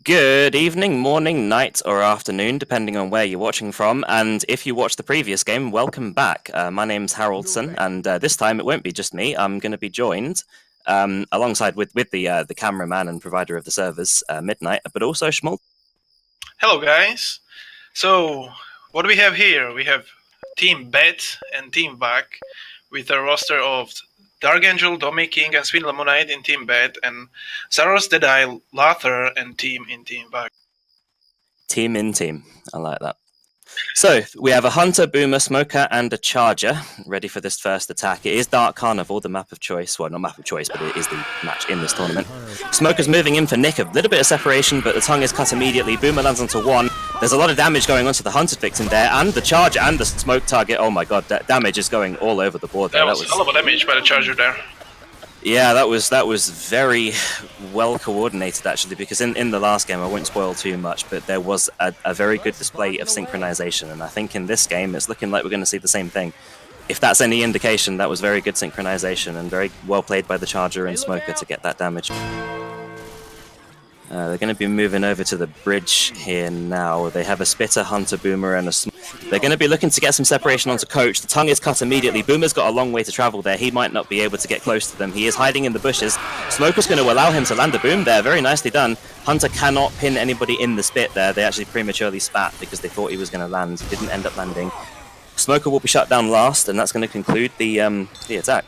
Good evening, morning, night, or afternoon, depending on where you're watching from. And if you watched the previous game, welcome back. My name's Haroldson, and this time it won't be just me. I'm going to be joined alongside with the cameraman and provider of the servers, Midnight, but also Schmult. Hello, guys. So, what do we have here? We have Team Bet and Team VAC with a roster of Dark Angel, Domi King, and Swin Lemonade in Team Bet, and Zaros Deadeye, Lather, and Team in Team VAC. Team in team. I like that. So, we have a Hunter, Boomer, Smoker, and a Charger ready for this first attack. It is Dark Carnival, the map of choice. Well, not map of choice, but it is the match in this tournament. Smoker's moving in for Nick, a little bit of separation, but the tongue is cut immediately. Boomer lands onto one. There's a lot of damage going on to the Hunted victim there, and the Charger and the Smoke target. Oh my god, that damage is going all over the board there. That was a hell of a damage by the Charger there. Yeah, that was very well coordinated, actually, because in the last game, I won't spoil too much, but there was a very good display of synchronization, and I think in this game, it's looking like we're going to see the same thing. If that's any indication, that was very good synchronization, and very well played by the Charger and Smoker to get that damage. They're going to be moving over to the bridge here now. They have a Spitter, Hunter, Boomer, and a They're going to be looking to get some separation onto Coach. The tongue is cut immediately. Boomer's got a long way to travel there. He might not be able to get close to them. He is hiding in the bushes. Smoker's going to allow him to land a boom there. Very nicely done. Hunter cannot pin anybody in the spit there. They actually prematurely spat because they thought he was going to land. He didn't end up landing. Smoker will be shut down last, and that's going to conclude the attack.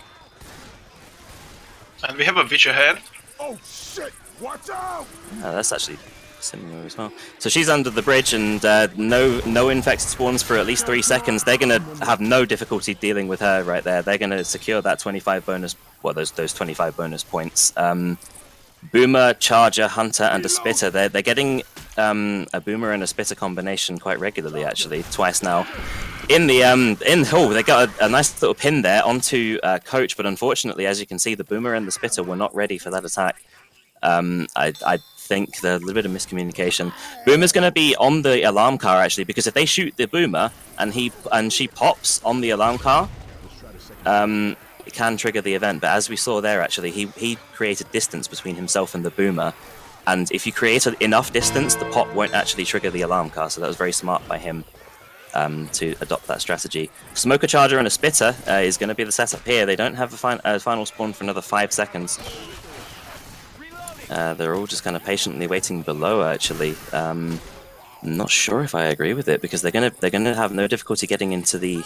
And we have a Witch ahead. Oh shit! Watch out! That's actually similar as well. So she's under the bridge, and no infected spawns for at least 3 seconds. They're going to have no difficulty dealing with her right there. They're going to secure that 25 bonus, well, those 25 bonus points. Boomer, Charger, Hunter, and a Spitter. They're getting a Boomer and a Spitter combination quite regularly, actually, twice now. They got a nice little pin there onto Coach, but unfortunately, as you can see, the Boomer and the Spitter were not ready for that attack. I think there's a little bit of miscommunication. Boomer's going to be on the alarm car, actually, because if they shoot the Boomer and she pops on the alarm car, it can trigger the event. But as we saw there, actually, he created distance between himself and the Boomer, and if you create enough distance, the pop won't actually trigger the alarm car. So that was very smart by him to adopt that strategy. Smoker, Charger, and a Spitter is going to be the setup here. They don't have a final spawn for another 5 seconds. They're all just kind of patiently waiting below, actually. I'm not sure if I agree with it, because they're gonna have no difficulty getting into the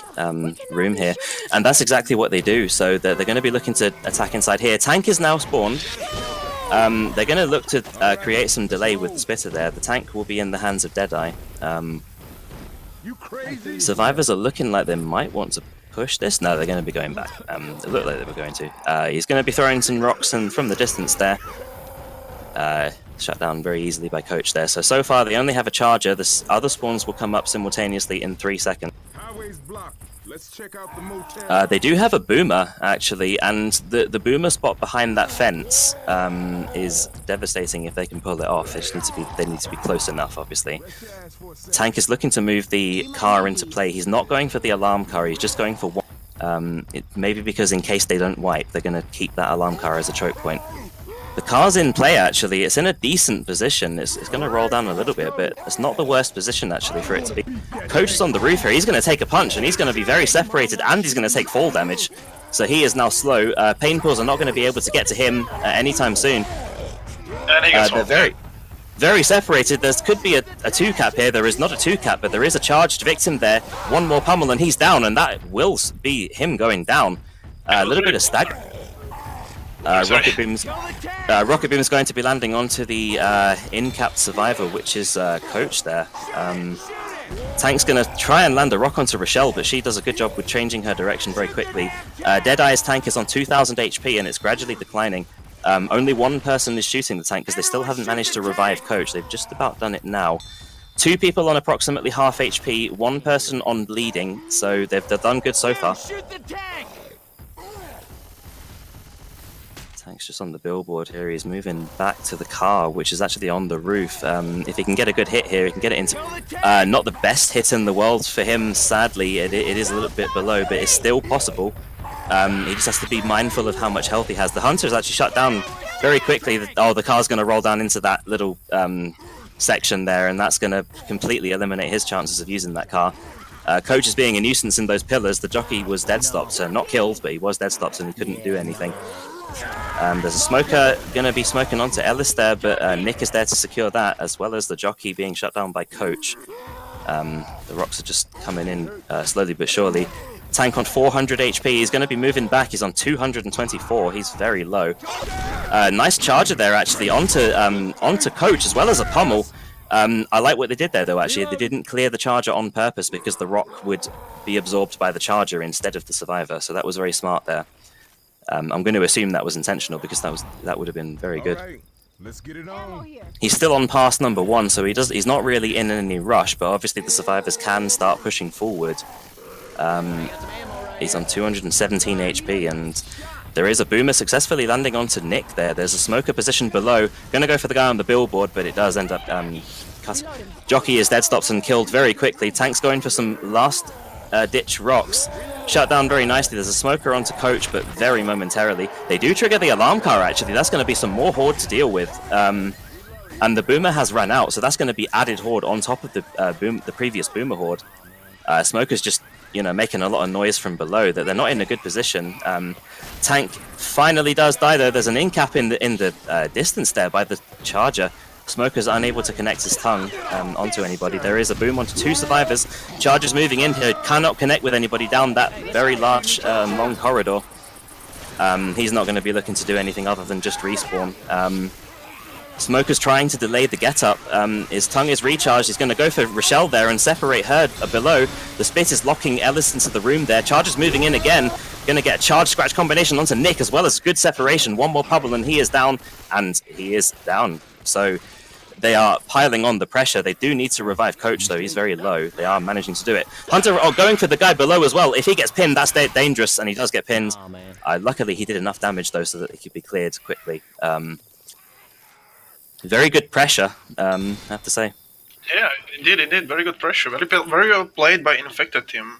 room here, and that's exactly what they do. So they're going to be looking to attack inside here. Tank is now spawned. They're going to look to create some delay with the Spitter there. The tank will be in the hands of Deadeye. Survivors are looking like they might want to push this. No, they're going to be going back. It looked like they were going to. He's going to be throwing some rocks and from the distance there. Shut down very easily by Coach there. So far they only have a Charger. The other spawns will come up simultaneously in 3 seconds. Highway's blocked. Let's check out the motel. They do have a Boomer, actually, and the Boomer spot behind that fence is devastating if they can pull it off. They need to be close enough, obviously. Tank is looking to move the car into play. He's not going for the alarm car, he's just going for one. Maybe because in case they don't wipe, they're going to keep that alarm car as a choke point. The car's in play, actually. It's in a decent position. It's going to roll down a little bit, but it's not the worst position, actually, for it to be. Coach is on the roof here. He's going to take a punch, and he's going to be very separated, and he's going to take fall damage. So he is now slow. Pain pools are not going to be able to get to him anytime soon. They're very separated. There could be a 2-cap here. There is not a 2-cap, but there is a charged victim there. One more pummel, and he's down, and that will be him going down. A little bit of stagger. Rocket Boom's going to be landing onto the in-cap survivor, which is Coach there. Tank's going to try and land a rock onto Rochelle, but she does a good job with changing her direction very quickly. Deadeye's tank is on 2000 HP and it's gradually declining. Only one person is shooting the tank because they still haven't managed to revive Coach. They've just about done it now. 2 people on approximately half HP, 1 person on bleeding, so they've done good so far. Tank's just on the billboard here. He's moving back to the car, which is actually on the roof. If he can get a good hit here, he can get it into... not the best hit in the world for him, sadly. It is a little bit below, but it's still possible. He just has to be mindful of how much health he has. The Hunter is actually shut down very quickly. The car's going to roll down into that little section there, and that's going to completely eliminate his chances of using that car. Coach is being a nuisance in those pillars. The jockey was dead stopped, so not killed, but he was dead stopped and he couldn't do anything. There's a smoker going to be smoking onto Ellis there, but Nick is there to secure that, as well as the jockey being shut down by Coach. The rocks are just coming in slowly but surely. Tank on 400 HP. He's going to be moving back. He's on 224. He's very low. Nice charger there, actually, onto Coach, as well as a pummel. I like what they did there, though, actually. They didn't clear the charger on purpose because the rock would be absorbed by the charger instead of the survivor, so that was very smart there. I'm going to assume that was intentional because that would have been very good. All right, let's get it on. He's still on pass number 1, so he's not really in any rush, but obviously the survivors can start pushing forward. He's on 217 HP, and there is a boomer successfully landing onto Nick there. There's a smoker positioned below. Gonna go for the guy on the billboard, but it does end up cut. Jockey is dead stopped and killed very quickly. Tank's going for some last ditch rocks. Shut down very nicely. There's a smoker onto Coach, but very momentarily. They do trigger the alarm car, actually. That's going to be some more horde to deal with. And the boomer has run out, so that's going to be added horde on top of the previous boomer horde. Smoker's just, making a lot of noise from below. That they're not in a good position. Tank finally does die, though. There's an in-cap in the distance there by the charger. Smoker's unable to connect his tongue onto anybody. There is a boom onto 2 survivors. Charger's moving in here, cannot connect with anybody down that very large, long corridor. He's not going to be looking to do anything other than just respawn. Smoker's trying to delay the get-up. His tongue is recharged. He's going to go for Rochelle there and separate her below. The spit is locking Ellis into the room there. Charger's moving in again. Going to get a charge-scratch combination onto Nick, as well as good separation. One more pummel and he is down, and he is down. So they are piling on the pressure. They do need to revive Coach, though. He's very low. They are managing to do it. Hunter going for the guy below as well. If he gets pinned, that's dangerous, and he does get pinned. Luckily, he did enough damage, though, so that he could be cleared quickly. Very good pressure, I have to say. Yeah, indeed. Very good pressure. Very well played by Infected team.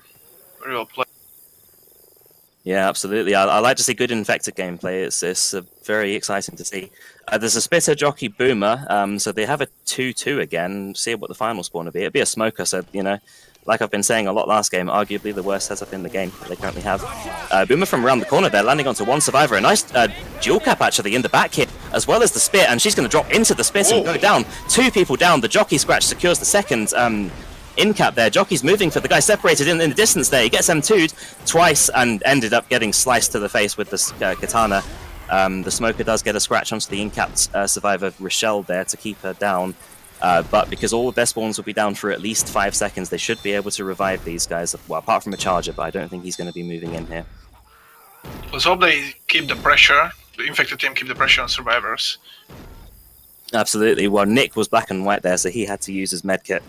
Very well played. Yeah, absolutely. I like to see good Infected gameplay. It's very exciting to see. There's a Spitter, Jockey, Boomer, so they have a 2-2 again. See what the final spawn will be. It'll be a Smoker, so, like I've been saying a lot last game, arguably the worst setup in the game that they currently have. Boomer from around the corner there, landing onto 1 survivor. A nice dual cap, actually, in the back here, as well as the spit, and she's going to drop into the spit and go down. 2 people down. The Jockey scratch secures the second in-cap there. Jockey's moving for the guy separated in the distance there. He gets M2'd twice and ended up getting sliced to the face with the katana. The Smoker does get a scratch onto the in-capped survivor Rochelle there to keep her down. But because all of their spawns will be down for at least 5 seconds, they should be able to revive these guys. Well, apart from a charger, but I don't think he's going to be moving in here. Let's hope they keep the pressure. The Infected team keep the pressure on survivors. Absolutely. Well, Nick was black and white there, so he had to use his medkit.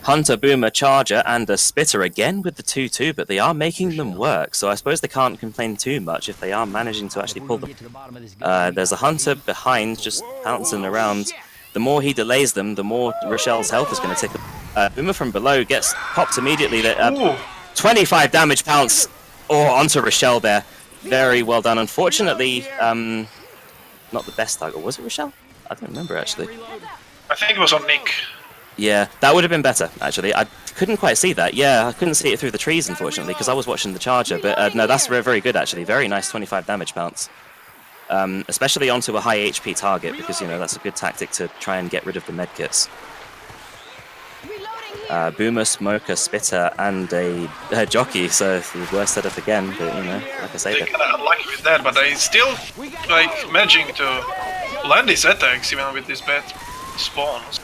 Hunter, Boomer, Charger, and a Spitter again with the 2-2, but they are making them work, so I suppose they can't complain too much if they are managing to actually pull them. There's a Hunter behind, just bouncing around. The more he delays them, the more Rochelle's health is going to tick up. Boomer from below gets popped immediately. 25 damage pounce onto Rochelle there. Very well done. Unfortunately, not the best target. Was it Rochelle? I don't remember, actually. I think it was on Nick. Yeah, that would have been better, actually. I couldn't quite see that. Yeah, I couldn't see it through the trees, unfortunately, because I was watching the charger. But no, that's very, very good, actually. Very nice 25 damage bounce. Especially onto a high HP target, because, that's a good tactic to try and get rid of the medkits. Boomer, Smoker, Spitter, and a Jockey, so the worst setup again, but, like I say... They're kind of unlucky with that, but they still, managing to land these attacks, even with these bad spawns.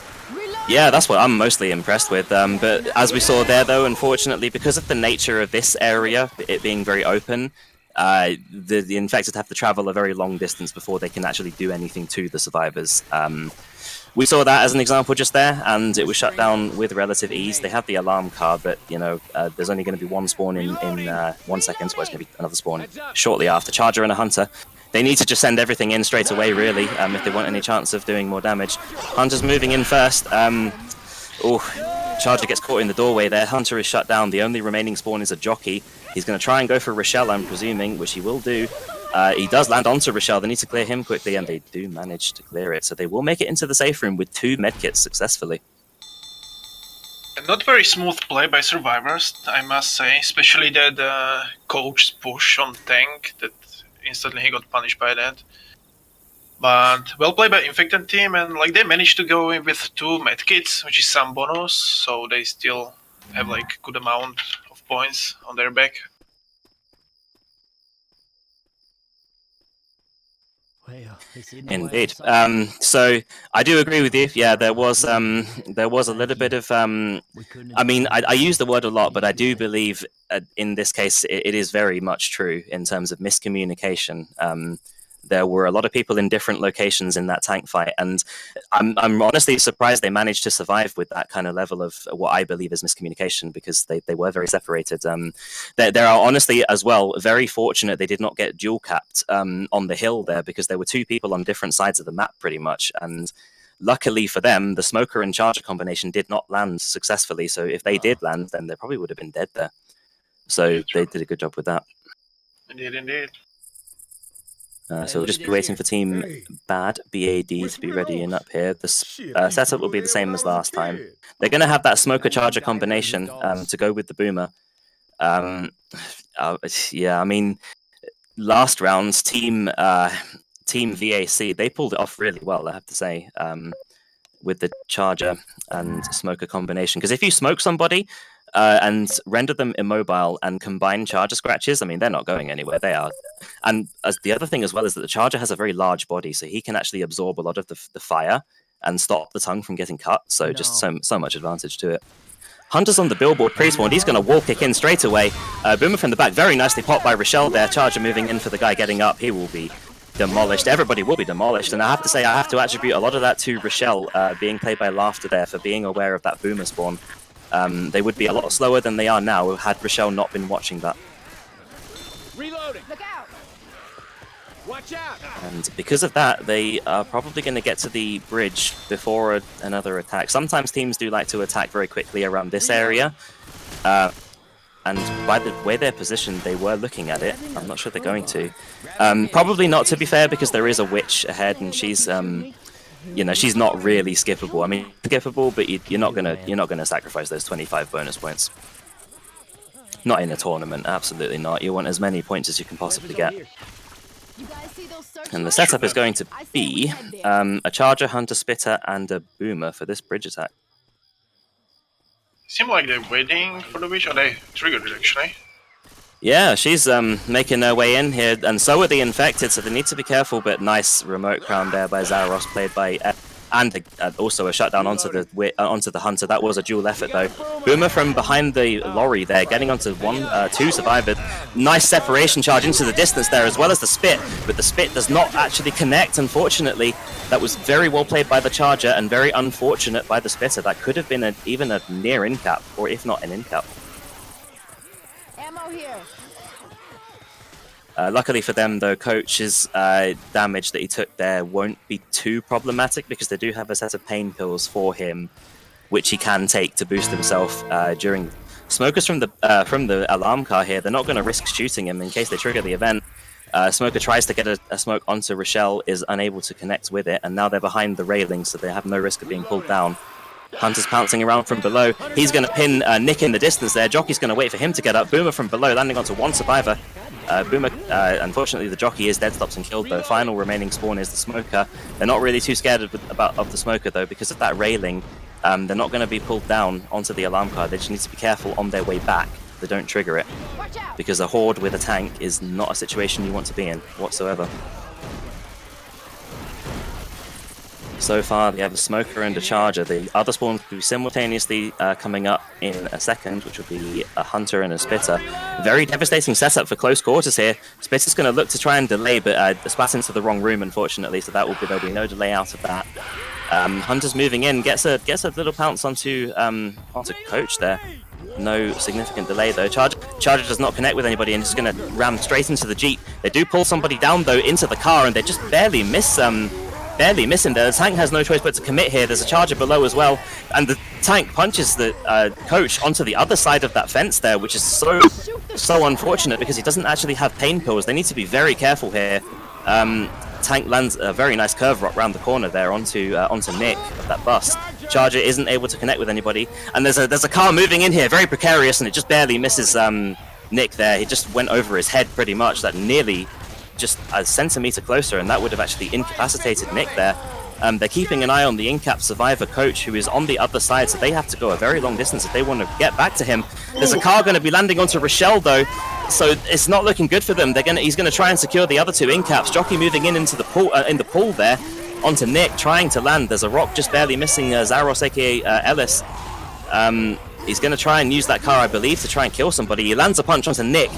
Yeah, that's what I'm mostly impressed with. But as we saw there, though, unfortunately, because of the nature of this area, it being very open, the Infected have to travel a very long distance before they can actually do anything to the survivors. We saw that as an example just there, and it was shut down with relative ease. They have the alarm card, but, there's only going to be one spawn in 1 second, so it's going to be another spawn shortly after. Charger and a Hunter. They need to just send everything in straight away, really, if they want any chance of doing more damage. Hunter's moving in first. Charger gets caught in the doorway there. Hunter is shut down. The only remaining spawn is a Jockey. He's going to try and go for Rochelle, I'm presuming, which he will do. He does land onto Rochelle. They need to clear him quickly, and they do manage to clear it. So they will make it into the safe room with 2 medkits successfully. And not very smooth play by survivors, I must say, especially that coach's push on tank, that instantly he got punished by that. But well played by infected team, and like they managed to go in with 2 medkits, which is some bonus, so they still have like good amount of points on their back. Indeed. So I do agree with you. Yeah, there was a little bit of. I mean, I use the word a lot, but I do believe in this case it is very much true in terms of miscommunication. There were a lot of people in different locations in that tank fight, and I'm honestly surprised they managed to survive with that kind of level of what I believe is miscommunication, because they were very separated. There are honestly as well very fortunate they did not get dual capped on the hill there, because there were 2 people on different sides of the map pretty much, and luckily for them, the smoker and charger combination did not land successfully. So if they did land, then they probably would have been dead there. So they did a good job with that. Indeed. So we'll just be waiting for Team BAD to be ready and up here. The setup will be the same as last time. They're going to have that smoker charger combination to go with the boomer. Yeah, I mean, last round's Team VAC, they pulled it off really well, I have to say, with the charger and smoker combination. Because if you smoke somebody and render them immobile and combine charger scratches, I mean, they're not going anywhere. They are. And as the other thing as well is that the charger has a very large body, so he can actually absorb a lot of the fire and stop the tongue from getting cut. So just so much advantage to it. Hunter's on the billboard pre-spawn. He's going to wall kick in straight away. Boomer from the back, very nicely popped by Rochelle there. Charger moving in for the guy getting up. He will be demolished. Everybody will be demolished. And I have to say, I have to attribute a lot of that to Rochelle being played by Laughter there, for being aware of that boomer spawn. They would be a lot slower than they are now had Rochelle not been watching that. Reloading. Look out. Watch out. And because of that, they are probably going to get to the bridge before another attack. Sometimes teams do like to attack very quickly around this area. And by the way they're positioned, they were looking at it. I'm not sure they're going to. Probably not, to be fair, because there is a witch ahead, and she's you know, she's not really skippable. I mean, skippable, but you're not gonna sacrifice those 25 bonus points. Not in a tournament, absolutely not. You want as many points as you can possibly get. And the setup is going to be a charger, hunter, spitter, and a boomer for this bridge attack. Seem like they're waiting for the witch, or they triggered it actually. Yeah, she's making her way in here, and so are the infected, so they need to be careful, but nice remote crown there by Zaros, played by and also a shutdown onto the hunter. That was a dual effort though. Boomer from behind the lorry there, getting onto 2 survivors. Nice separation charge into the distance there, as well as the spit, but the spit does not actually connect, unfortunately. That was very well played by the charger, and very unfortunate by the spitter. That could have been even a near in-cap, or if not an in-cap. Ammo here. Luckily for them, though, Coach's damage that he took there won't be too problematic, because they do have a set of pain pills for him, which he can take to boost himself during. Smokers from the alarm car here, they're not going to risk shooting him in case they trigger the event. Smoker tries to get a smoke onto Rochelle, is unable to connect with it, and now they're behind the railing, so they have no risk of being pulled down. Hunter's pouncing around from below. He's going to pin Nick in the distance there. Jockey's going to wait for him to get up. Boomer from below, landing onto 1 survivor. Boomer, unfortunately, the jockey is dead, stops and killed, though. Final remaining spawn is the smoker. They're not really too scared of the smoker, though, because of that railing. They're not going to be pulled down onto the alarm car. They just need to be careful on their way back. They don't trigger it, because a horde with a tank is not a situation you want to be in whatsoever. So far, they have a smoker and a charger. The other spawns will be simultaneously coming up in a second, which will be a hunter and a spitter. Very devastating setup for close quarters here. Spitter's going to look to try and delay, but spat into the wrong room, unfortunately, so there'll be no delay out of that. Hunter's moving in, gets a little pounce onto Coach there. No significant delay though. Charger does not connect with anybody, and is going to ram straight into the Jeep. They do pull somebody down though into the car, and they just barely miss barely missing there. The tank has no choice but to commit here. There's a charger below as well, and the tank punches the coach onto the other side of that fence there, which is so unfortunate because he doesn't actually have pain pills. They need to be very careful here. Tank lands a very nice curve rock round the corner there onto Nick of that bust. Charger isn't able to connect with anybody, and there's a car moving in here, very precarious, and it just barely misses Nick there. He just went over his head pretty much. That nearly just a centimeter closer, and that would have actually incapacitated Nick there. They're keeping an eye on the in-cap survivor coach, who is on the other side, so they have to go a very long distance if they want to get back to him. There's a car going to be landing onto Rochelle though, so it's not looking good for them. He's going to try and secure the other two in-caps. Jockey moving into the pool, in the pool there, onto Nick, trying to land. There's a rock just barely missing Zaros, aka Ellis. He's going to try and use that car, I believe, to try and kill somebody. He lands a punch onto Nick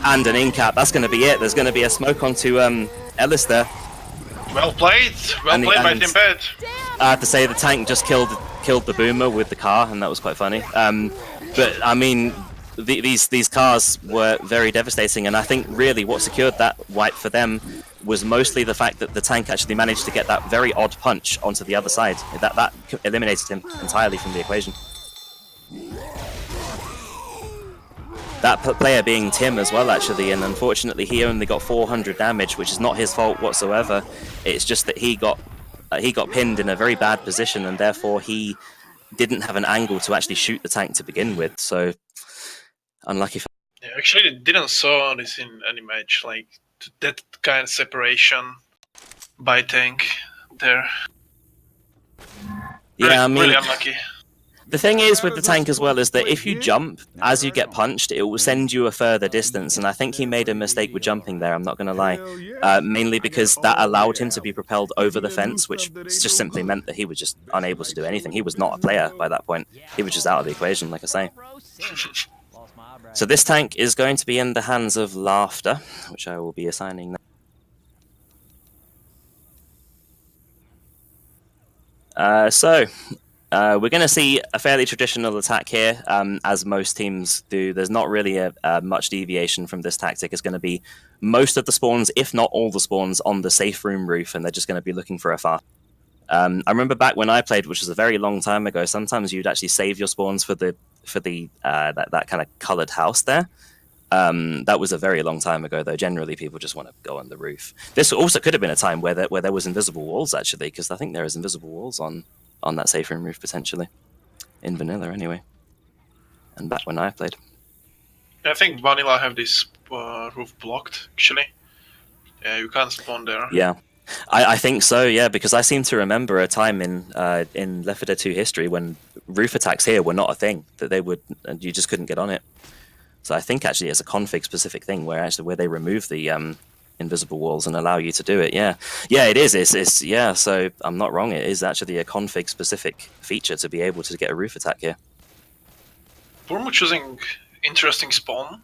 and an in-cap. That's going to be it. There's going to be a smoke onto Ellis there. Well played. Well played by Team Bet. I have to say the tank just killed the boomer with the car, and that was quite funny. But I mean, these cars were very devastating, and I think really what secured that wipe for them was mostly the fact that the tank actually managed to get that very odd punch onto the other side. That eliminated him entirely from the equation. That player being Tim as well, actually, and unfortunately he only got 400 damage, which is not his fault whatsoever. It's just that he got pinned in a very bad position, and therefore he didn't have an angle to actually shoot the tank to begin with. So unlucky. Yeah, actually, didn't saw this in any match, like that kind of separation by tank there. Yeah, I mean, really unlucky. The thing is with the tank as well is that if you jump as you get punched, it will send you a further distance, and I think he made a mistake with jumping there, I'm not going to lie. Mainly because that allowed him to be propelled over the fence, which just simply meant that he was just unable to do anything. He was not a player by that point. He was just out of the equation, like I say. So this tank is going to be in the hands of Laughter, which I will be assigning now. We're going to see a fairly traditional attack here, as most teams do. There's not really a much deviation from this tactic. It's going to be most of the spawns, if not all the spawns, on the safe room roof, and they're just going to be looking for a fast. I remember back when I played, which was a very long time ago, sometimes you'd actually save your spawns for that kind of coloured house there. That was a very long time ago, though. Generally, people just want to go on the roof. This also could have been a time where there was invisible walls, actually, because I think there is invisible walls on that safe room roof, potentially. In vanilla, anyway. And back when I played. I think vanilla have this roof blocked, actually. Yeah, you can't spawn there. Yeah. I think so, yeah, because I seem to remember a time in Left 4 Dead 2 history when roof attacks here were not a thing, that you just couldn't get on it. So I think actually it's a config-specific thing where they remove the invisible walls and allow you to do it. Yeah, it is. It's yeah. So I'm not wrong. It is actually a config-specific feature to be able to get a roof attack here. Burmo choosing interesting spawn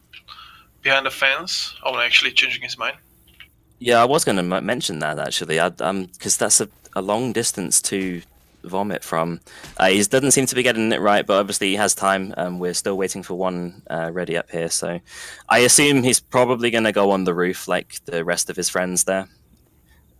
behind the fence, or actually changing his mind. Yeah, I was going to mention that actually, because that's a long distance to vomit from. He doesn't seem to be getting it right, but obviously he has time. We're still waiting for one ready up here, so I assume he's probably going to go on the roof like the rest of his friends there.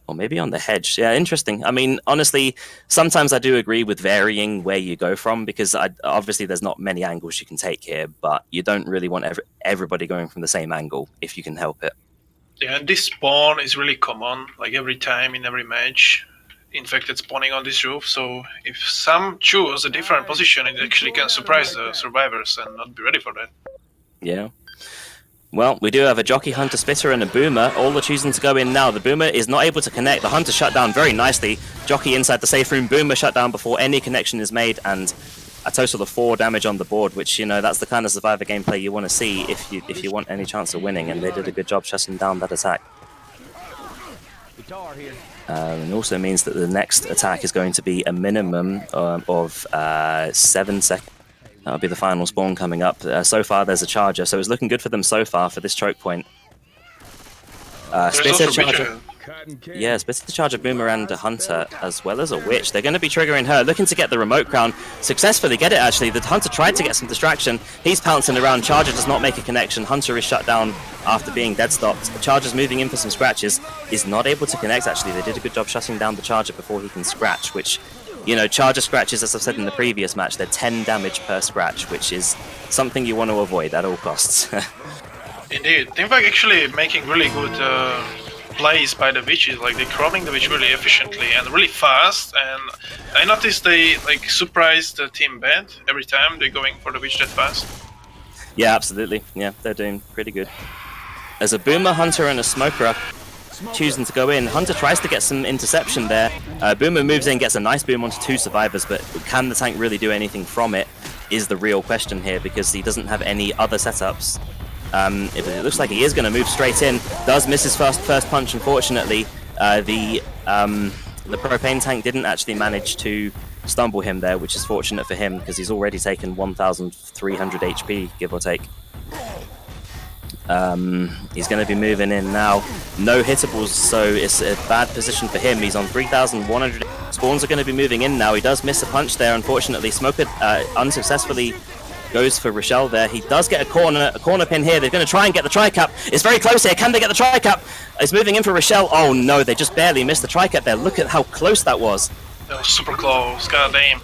Or maybe on the hedge. Yeah, interesting. I mean, honestly, sometimes I do agree with varying where you go from, because obviously there's not many angles you can take here, but you don't really want everybody going from the same angle if you can help it. Yeah, and this spawn is really common, like every time in every match. Infected spawning on this roof, so if some choose a different position, it actually can surprise the survivors and not be ready for that. Yeah. Well, we do have a Jockey, Hunter, Spitter, and a Boomer. All are choosing to go in now. The Boomer is not able to connect. The Hunter shut down very nicely. Jockey inside the safe room. Boomer shut down before any connection is made, and a total of 4 damage on the board, which, you know, that's the kind of survivor gameplay you want to see if you want any chance of winning, and they did a good job shutting down that attack. It also means that the next attack is going to be a minimum of 7 seconds. That'll be the final spawn coming up. So far, there's a charger, so it's looking good for them so far for this choke point. Spitter, charger. Yeah, Spitter, Charger, Boomer, and a Hunter, as well as a Witch. They're going to be triggering her, looking to get the remote crown. Successfully get it, actually. The Hunter tried to get some distraction. He's pouncing around. Charger does not make a connection. Hunter is shut down after being dead stopped. Charger's moving in for some scratches. Is not able to connect, actually. They did a good job shutting down the Charger before he can scratch, which, you know, Charger scratches, as I've said in the previous match, they're 10 damage per scratch, which is something you want to avoid at all costs. Indeed. Team VAC actually making really good plays by the witches, like they're crawling the witch really efficiently and really fast, and I noticed they like surprise the team bed every time they're going for the witch that fast. Yeah, absolutely. Yeah, they're doing pretty good. There's a Boomer, Hunter, and a Smoker choosing to go in. Hunter tries to get some interception there. Boomer moves in, gets a nice boom onto 2 survivors, but can the tank really do anything from it is the real question here, because he doesn't have any other setups. It looks like he is going to move straight in. Does miss his first punch, unfortunately. The propane tank didn't actually manage to stumble him there, which is fortunate for him, because he's already taken 1,300 HP, give or take. He's going to be moving in now. No hittables, so it's a bad position for him. He's on 3,100. Spawns are going to be moving in now. He does miss a punch there, unfortunately. Smoker unsuccessfully goes for Rochelle there. He does get a corner pin here. They're going to try and get the tri-cap. It's very close here. Can they get the tri-cap? He's moving in for Rochelle. Oh no, they just barely missed the tri-cap there. Look at how close that was. That was super close, goddamn.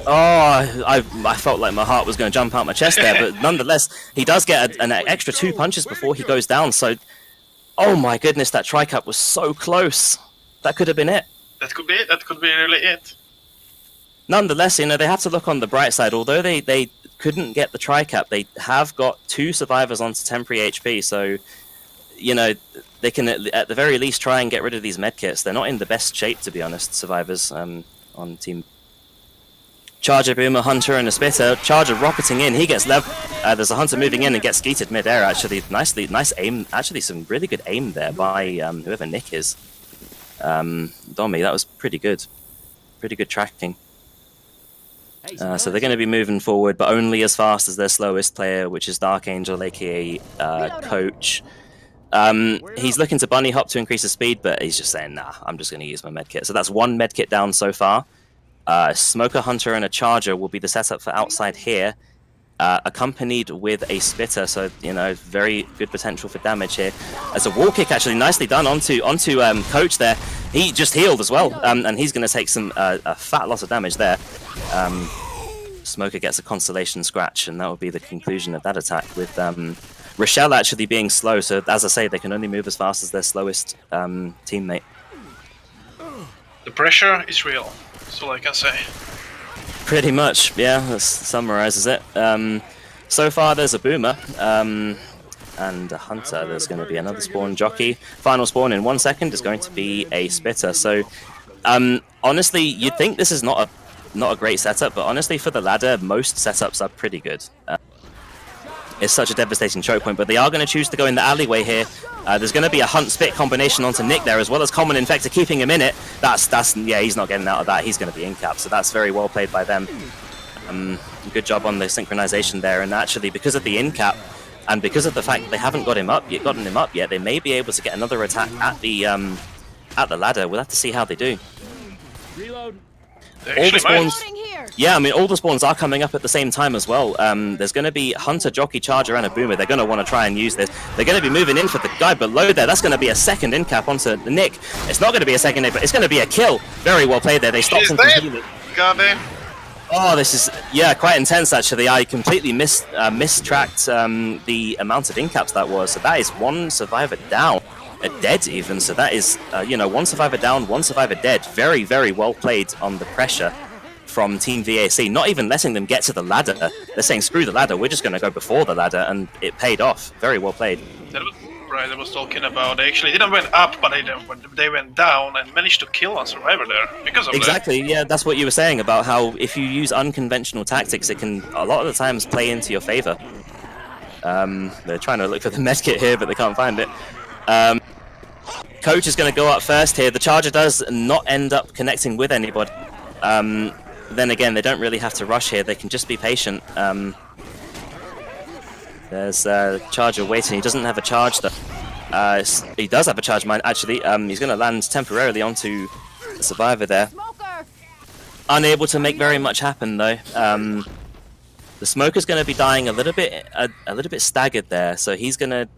Oh, I felt like my heart was going to jump out my chest there, but nonetheless, he does get an extra 2 punches before he goes down. So, oh my goodness, that tri-cap was so close. That could have been it. That could be it. That could be really it. Nonetheless, you know, they have to look on the bright side. Although they couldn't get the tri-cap, they have got 2 survivors onto temporary HP, so, you know, they can at the very least try and get rid of these medkits. They're not in the best shape, to be honest, survivors on team. Charger, Boomer, Hunter, and a Spitter. Charger rocketing in, he gets level. There's a Hunter moving in and gets skeeted mid-air, actually. Nice aim, actually some really good aim there by whoever Nick is. Domi, that was pretty good. Pretty good tracking. So they're going to be moving forward, but only as fast as their slowest player, which is Dark Angel, aka Coach. He's looking to bunny hop to increase his speed, but he's just saying, nah, I'm just going to use my medkit. So that's 1 medkit down so far. Smoker, Hunter, and a Charger will be the setup for outside here, accompanied with a Spitter, so, you know, very good potential for damage here. As a wall kick, actually, nicely done onto Coach there. He just healed as well, and he's going to take some a fat loss of damage there. Smoker gets a Constellation Scratch, and that will be the conclusion of that attack, with Rochelle actually being slow, so as I say, they can only move as fast as their slowest teammate. The pressure is real, that's all I can say. Pretty much, yeah, that summarizes it. So far, there's a Boomer and a Hunter. There's going to be another spawn jockey. Final spawn in 1 second is going to be a Spitter. So, honestly, you'd think this is not a great setup, but honestly, for the ladder, most setups are pretty good. It's such a devastating choke point, but they are going to choose to go in the alleyway here. There's going to be a Hunt-Spit combination onto Nick there, as well as Common Infector keeping him in it. Yeah, he's not getting out of that. He's going to be in cap, so that's very well played by them. Good job on the synchronization there, and actually, because of the in cap, and because of the fact that they haven't gotten him up yet, they may be able to get another attack at the ladder. We'll have to see how they do. Reload. All the spawns, yeah, I mean, all the spawns are coming up at the same time as well. There's going to be Hunter, Jockey, Charger, and a Boomer. They're going to want to try and use this. They're going to be moving in for the guy below there. That's going to be a second in cap onto Nick. It's not going to be a second in, but it's going to be a kill. Very well played there. They stopped him from healing. Goddamn. Oh, this is, yeah, quite intense, actually. I completely mistracked the amount of in caps that was. So that is 1 survivor down. A dead even, so that is, you know, 1 survivor down, 1 survivor dead. Very, very well played on the pressure from Team VAC, not even letting them get to the ladder. They're saying, screw the ladder, we're just going to go before the ladder, and it paid off. Very well played. That was right, I was talking about. They actually didn't went up, but they went down and managed to kill one survivor there because of exactly, that. Yeah, that's what you were saying about how if you use unconventional tactics, it can, a lot of the times, play into your favor. They're trying to look for the medkit here, but they can't find it. Coach is going to go up first here. The Charger does not end up connecting with anybody. Then again, they don't really have to rush here. They can just be patient. There's Charger waiting. He doesn't have a charge though. He does have a charge mine, actually. He's going to land temporarily onto the survivor there. Unable to make very much happen, though. The smoker's going to be dying a little bit staggered there, so he's going to...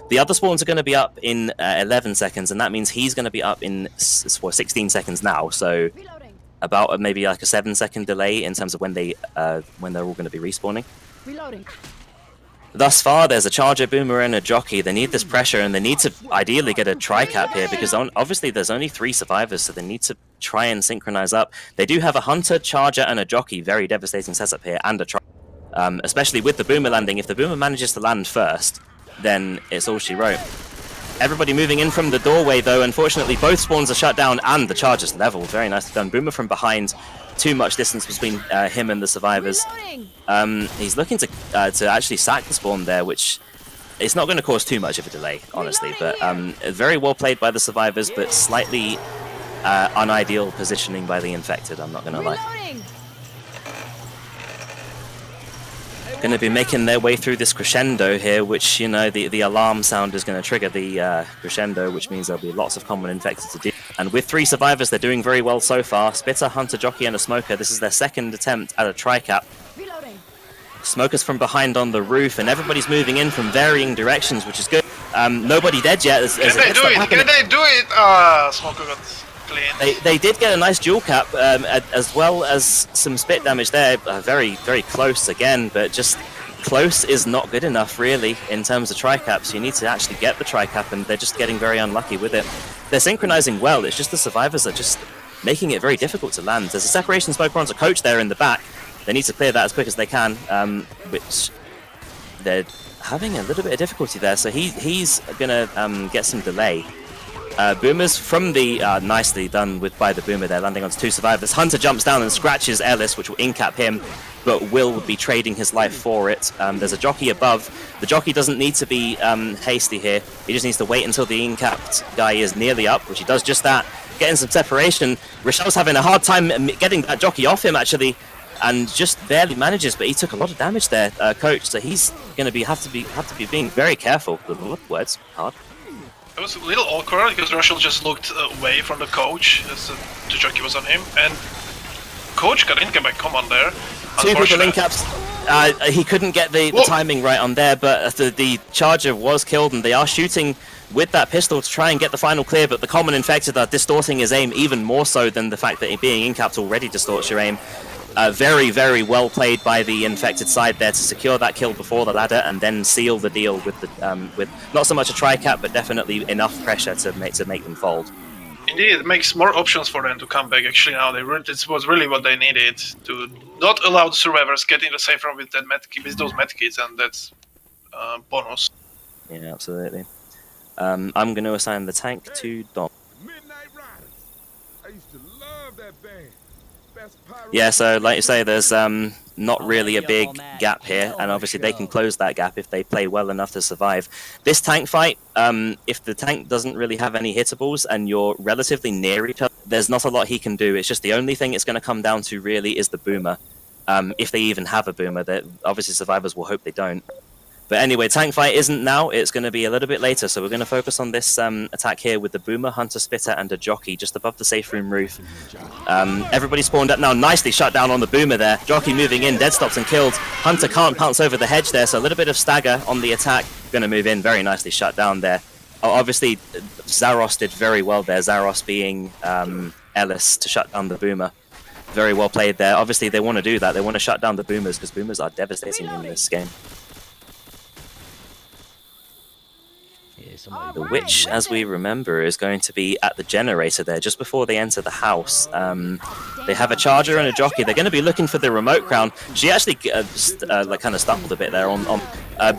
the other spawns are going to be up in 11 seconds, and that means he's going to be up in 16 seconds now, so about maybe like a 7-second delay in terms of when they're all going to be respawning. Reloading. Thus far, there's a charger, boomer, and a jockey. They need this pressure, and they need to ideally get a tri-cap here, because obviously there's only 3 survivors, so they need to try and synchronize up. They do have a hunter, charger, and a jockey. Very devastating setup here, and a tri. Especially with the boomer landing. If the boomer manages to land first, then it's all she wrote. Everybody moving in from the doorway, though. Unfortunately, both spawns are shut down, and the charger's leveled. Very nicely done. Boomer from behind. Too much distance between him and the survivors. He's looking to actually sack the spawn there, which it's not going to cause too much of a delay, honestly. But very well played by the survivors, but slightly unideal positioning by the infected, I'm not going to lie. Going to be making their way through this crescendo here, which, you know, the alarm sound is going to trigger the crescendo, which means there'll be lots of common infected to deal. And with 3 survivors, they're doing very well so far. Spitter, hunter, jockey, and a smoker. This is their second attempt at a tri-cap. Smokers from behind on the roof, and everybody's moving in from varying directions, which is good. Nobody dead yet. Can they do it? Can they do it? Smoker got clean. They did get a nice dual cap, as well as some spit damage there. Very, very close again, but just close is not good enough, really, in terms of tri-caps. You need to actually get the tri-cap, and they're just getting very unlucky with it. They're synchronizing well, it's just the survivors are just making it very difficult to land. There's a separation smoker onto coach there in the back. They need to clear that as quick as they can, which they're having a little bit of difficulty there, so he's gonna get some delay. Boomers from the nicely done by the boomer there, landing onto 2 survivors. Hunter jumps down and scratches Ellis, which will incap him, but will be trading his life for it. There's a jockey above. The jockey doesn't need to be hasty here. He just needs to wait until the incapped guy is nearly up, which he does just that, getting some separation. Rochelle's having a hard time getting that jockey off him, actually, and just barely manages, but he took a lot of damage there, coach, so he's going to have to be being very careful. The words hard. It was a little awkward because Rochelle just looked away from the coach as the jockey was on him, and coach got incap by command there. 2 people incaps. He couldn't get the timing right on there, but the charger was killed, and they are shooting with that pistol to try and get the final clear, but the common infected are distorting his aim even more so than the fact that he being incapped already distorts your aim. Very, very well played by the infected side there to secure that kill before the ladder and then seal the deal with the with not so much a tri-cap, but definitely enough pressure to make them fold. Indeed, it makes more options for them to come back. Actually, now this was really what they needed to not allow the survivors get in the safe room with that with those medkits, and that's bonus. Yeah, absolutely. I'm going to assign the tank to Dom. Midnight Riders. I used to love that band. Yeah, so like you say, there's not really a big gap here, and obviously they can close that gap if they play well enough to survive. This tank fight, if the tank doesn't really have any hittables and you're relatively near each other, there's not a lot he can do. It's just the only thing it's going to come down to really is the boomer. If they even have a boomer, that obviously survivors will hope they don't. But anyway, tank fight isn't now, it's going to be a little bit later, so we're going to focus on this attack here with the boomer, hunter, spitter, and a jockey just above the safe room roof. Everybody spawned up now, nicely shut down on the boomer there. Jockey moving in, dead stops and killed. Hunter can't pounce over the hedge there, so a little bit of stagger on the attack. Going to move in, very nicely shut down there. Obviously, Zaros did very well there, Zaros being Ellis to shut down the boomer. Very well played there. Obviously, they want to do that, they want to shut down the boomers, because boomers are devastating in this game. The witch, as we remember, is going to be at the generator there just before they enter the house. They have a charger and a jockey. They're going to be looking for the remote crown. She actually like kind of stumbled a bit there on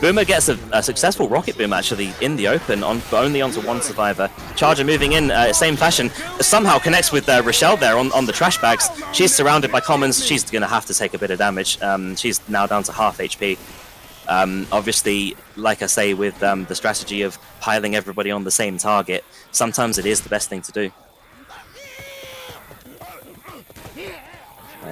Boomer gets a successful rocket boom actually in the open, but only onto 1 survivor. Charger moving in same fashion, somehow connects with Rochelle there on the trash bags. She's surrounded by commons. She's going to have to take a bit of damage. She's now down to half HP. Obviously, like I say, with the strategy of piling everybody on the same target, sometimes it is the best thing to do.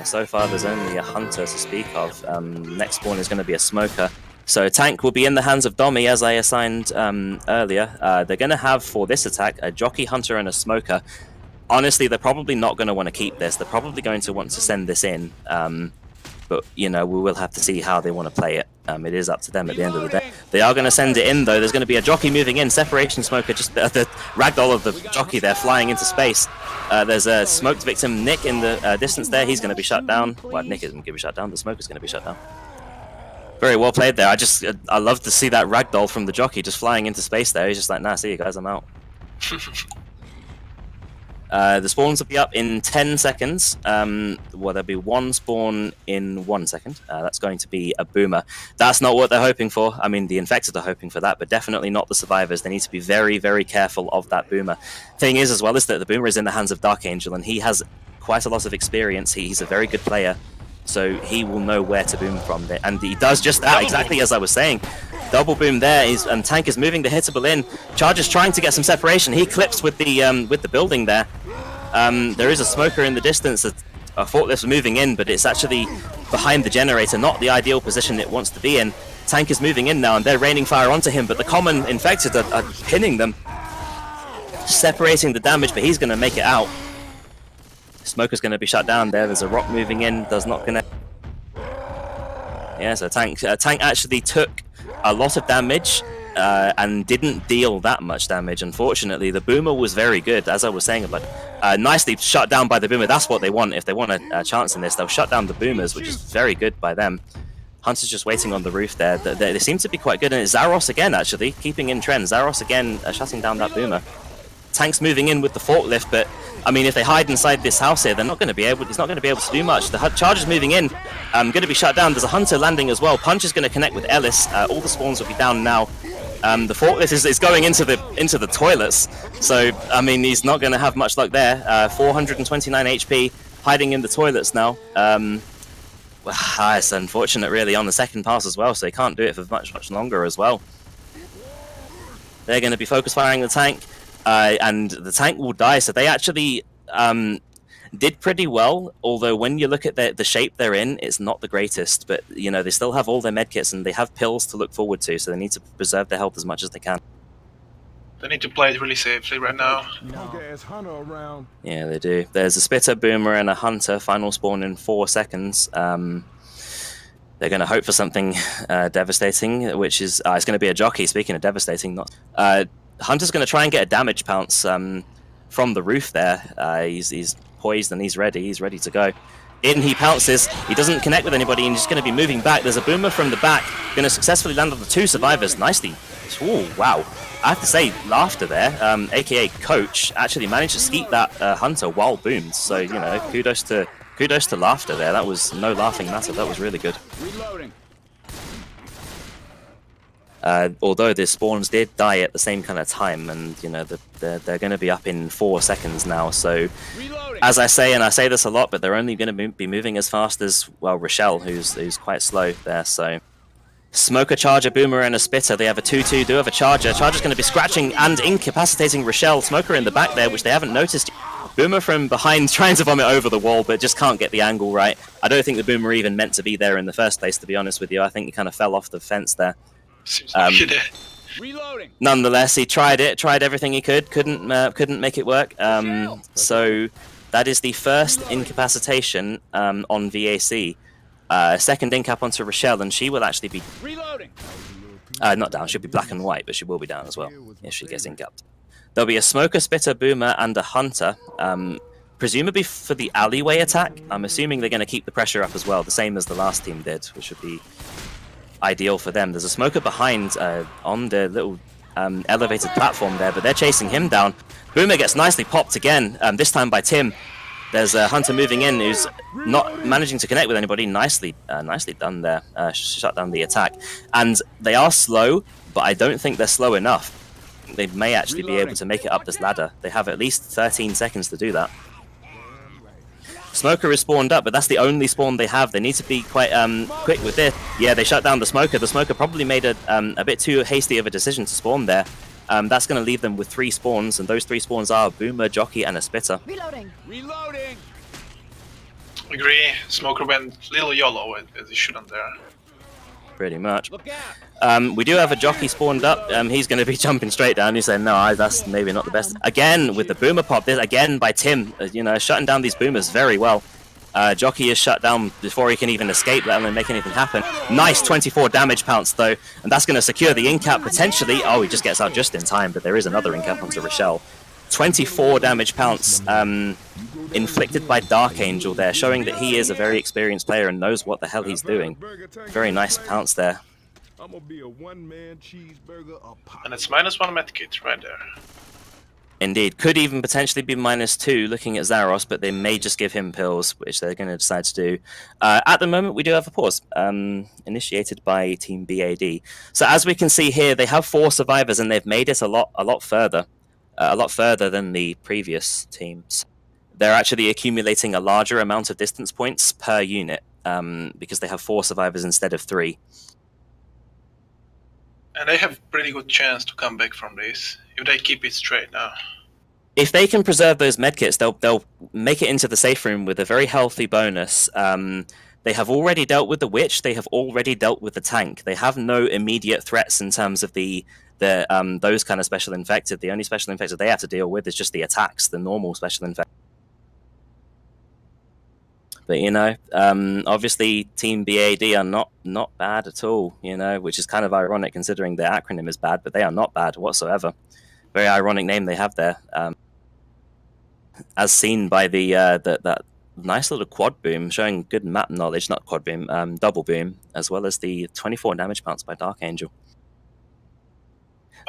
So far, there's only a hunter to speak of. Next spawn is going to be a smoker. So tank will be in the hands of Domi, as I assigned earlier. They're going to have, for this attack, a jockey, hunter, and a smoker. Honestly, they're probably not going to want to keep this. They're probably going to want to send this in. But, you know, we will have to see how they want to play it. It is up to them at the end of the day. They are going to send it in, though. There's going to be a jockey moving in. Separation smoker, just the ragdoll of the jockey there flying into space. There's a smoked victim, Nick, in the distance there. He's going to be shut down. Well, Nick isn't going to be shut down. The smoker's going to be shut down. Very well played there. I love to see that ragdoll from the jockey just flying into space there. He's just like, nah, see you guys, I'm out. The spawns will be up in 10 seconds. Well, there'll be one spawn in 1 second. That's going to be a boomer. That's not what they're hoping for. I mean, the infected are hoping for that, but definitely not the survivors. They need to be very, very careful of that boomer. Thing is, as well, is that the boomer is in the hands of Dark Angel, and he has quite a lot of experience. He's a very good player, so he will know where to boom from there. And he does just that, exactly as I was saying. Double boom there, and tank is moving the hittable in. Charger's trying to get some separation. He clips with the building there. There is a smoker in the distance. A forklift's moving in, but it's actually behind the generator, not the ideal position it wants to be in. Tank is moving in now, and they're raining fire onto him, but the common infected are pinning them, separating the damage, but he's going to make it out. Smoker's going to be shut down there. There's a rock moving in, does not connect. Yeah, so tank actually took a lot of damage and didn't deal that much damage. Unfortunately, the boomer was very good, as I was saying, but nicely shut down by the boomer. That's what they want. If they want a chance in this, they'll shut down the boomers, which is very good by them. Hunter's just waiting on the roof there. They seem to be quite good, and it's Zaros again, actually, keeping in trend. Zaros again shutting down that boomer. Tank's moving in with the forklift, but I mean, if they hide inside this house here, they're not going to be able. He's not going to be able to do much. The Charger's moving in, going to be shut down. There's a hunter landing as well. Punch is going to connect with Ellis. All the spawns will be down now. The forklift is going into the toilets, so I mean, he's not going to have much luck there. 429 HP, hiding in the toilets now. It's unfortunate, really, on the second pass as well. So they can't do it for much longer as well. They're going to be focus firing the tank. And the tank will die, so they actually did pretty well, although when you look at the shape they're in, it's not the greatest, but you know, they still have all their medkits and they have pills to look forward to, so they need to preserve their health as much as they can. They need to play it really safely right now. Yeah, they do. There's a spitter, boomer, and a hunter. Final spawn in 4 seconds. They're going to hope for something devastating, which is it's going to be a jockey. Speaking of devastating, not Hunter's going to try and get a damage pounce from the roof there. He's poised and he's ready. He's ready to go. In he pounces. He doesn't connect with anybody, and he's going to be moving back. There's a boomer from the back, going to successfully land on the 2 survivors. Nicely. Ooh, wow. I have to say, Laughter there, aka Coach, actually managed to skeet that hunter while boomed. So, you know, kudos to Laughter there. That was no laughing matter. That was really good. Reloading. Although the spawns did die at the same kind of time, and you know they're going to be up in 4 seconds now. So, as I say, and I say this a lot, but they're only going to be moving as fast as, well, Rochelle, who's quite slow there. So, Smoker, Charger, Boomer, and a Spitter. They have a 2-2. Do have a Charger. Charger's going to be scratching and incapacitating Rochelle. Smoker in the back there, which they haven't noticed. Boomer from behind trying to vomit over the wall, but just can't get the angle right. I don't think the Boomer even meant to be there in the first place, to be honest with you. I think he kind of fell off the fence there. Seems like you did. Reloading. Nonetheless, he tried everything he could, couldn't make it work. So that is the first incapacitation on VAC. Second incap onto Rochelle, and she will actually be Reloading. not down. She'll be black and white, but she will be down as well if she gets incapped. There'll be a Smoker, Spitter, Boomer, and a Hunter. Presumably for the alleyway attack. I'm assuming they're going to keep the pressure up as well, the same as the last team did, which would be ideal for them. There's a Smoker behind on the little elevated platform there, but they're chasing him down. Boomer gets nicely popped again, this time by Tim. There's a Hunter moving in who's not managing to connect with anybody. Nicely done there. Shut down the attack. And they are slow, but I don't think they're slow enough. They may actually be able to make it up this ladder. They have at least 13 seconds to do that. Smoker is spawned up, but that's the only spawn they have. They need to be quite quick with this. Yeah, they shut down the Smoker. The Smoker probably made a bit too hasty of a decision to spawn there. That's going to leave them with 3 spawns, and those 3 spawns are Boomer, Jockey, and a Spitter. Reloading. Reloading. Agree. Smoker went little YOLO as he shouldn't there. pretty much. Look out! We do have a jockey spawned up. He's going to be jumping straight down. He's saying, no, that's maybe not the best. Again, with the boomer pop, this again by Tim, shutting down these boomers very well. Jockey is shut down before he can even escape, let alone make anything happen. Nice 24 damage pounce, though, and that's going to secure the in-cap potentially. Oh, he just gets out just in time, but there is another in-cap onto Rochelle. 24 damage pounce inflicted by Dark Angel there, showing that he is a very experienced player and knows what the hell he's doing. Very nice pounce there. I'm gonna be a one-man cheeseburger. And it's -1 medkit right there. Indeed. Could even potentially be -2 looking at Zaros, but they may just give him pills, which they're going to decide to do. At the moment, we do have a pause, initiated by Team BAD. So as we can see here, they have 4 survivors, and they've made it a lot further than the previous teams. They're actually accumulating a larger amount of distance points per unit, because they have 4 survivors instead of 3. And they have pretty good chance to come back from this, if they keep it straight now. If they can preserve those medkits, they'll make it into the safe room with a very healthy bonus. They have already dealt with the witch. They have already dealt with the tank. They have no immediate threats in terms of those kind of special infected. The only special infected they have to deal with is just the attacks, the normal special infected. But obviously Team BAD are not bad at all, which is kind of ironic considering their acronym is bad, but they are not bad whatsoever. Very ironic name they have there, as seen by that nice little quad boom, showing good map knowledge. Not quad boom, double boom, as well as the 24 damage pounce by Dark Angel.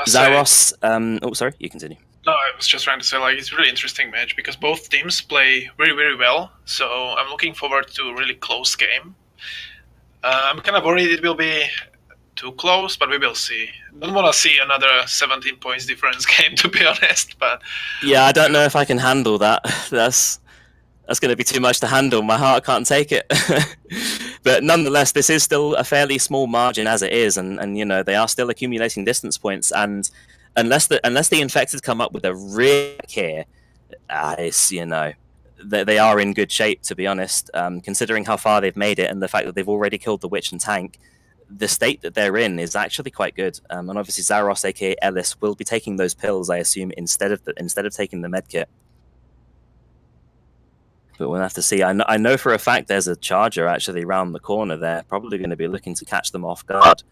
Zaros. Oh, sorry, you continue. No, I was just trying to say, it's a really interesting match because both teams play very, very well. So I'm looking forward to a really close game. I'm kind of worried it will be too close, but we will see. I don't want to see another 17 points difference game, to be honest. But yeah, I don't know if I can handle that. That's going to be too much to handle. My heart can't take it. But nonetheless, this is still a fairly small margin as it is, and they are still accumulating distance points. And unless the infected come up with a real here, they are in good shape, to be honest. Considering how far they've made it and the fact that they've already killed the witch and tank, the state that they're in is actually quite good. And obviously Zaros, aka Ellis, will be taking those pills, I assume, instead of taking the medkit. But we'll have to see. I know for a fact there's a charger actually around the corner there, probably going to be looking to catch them off guard.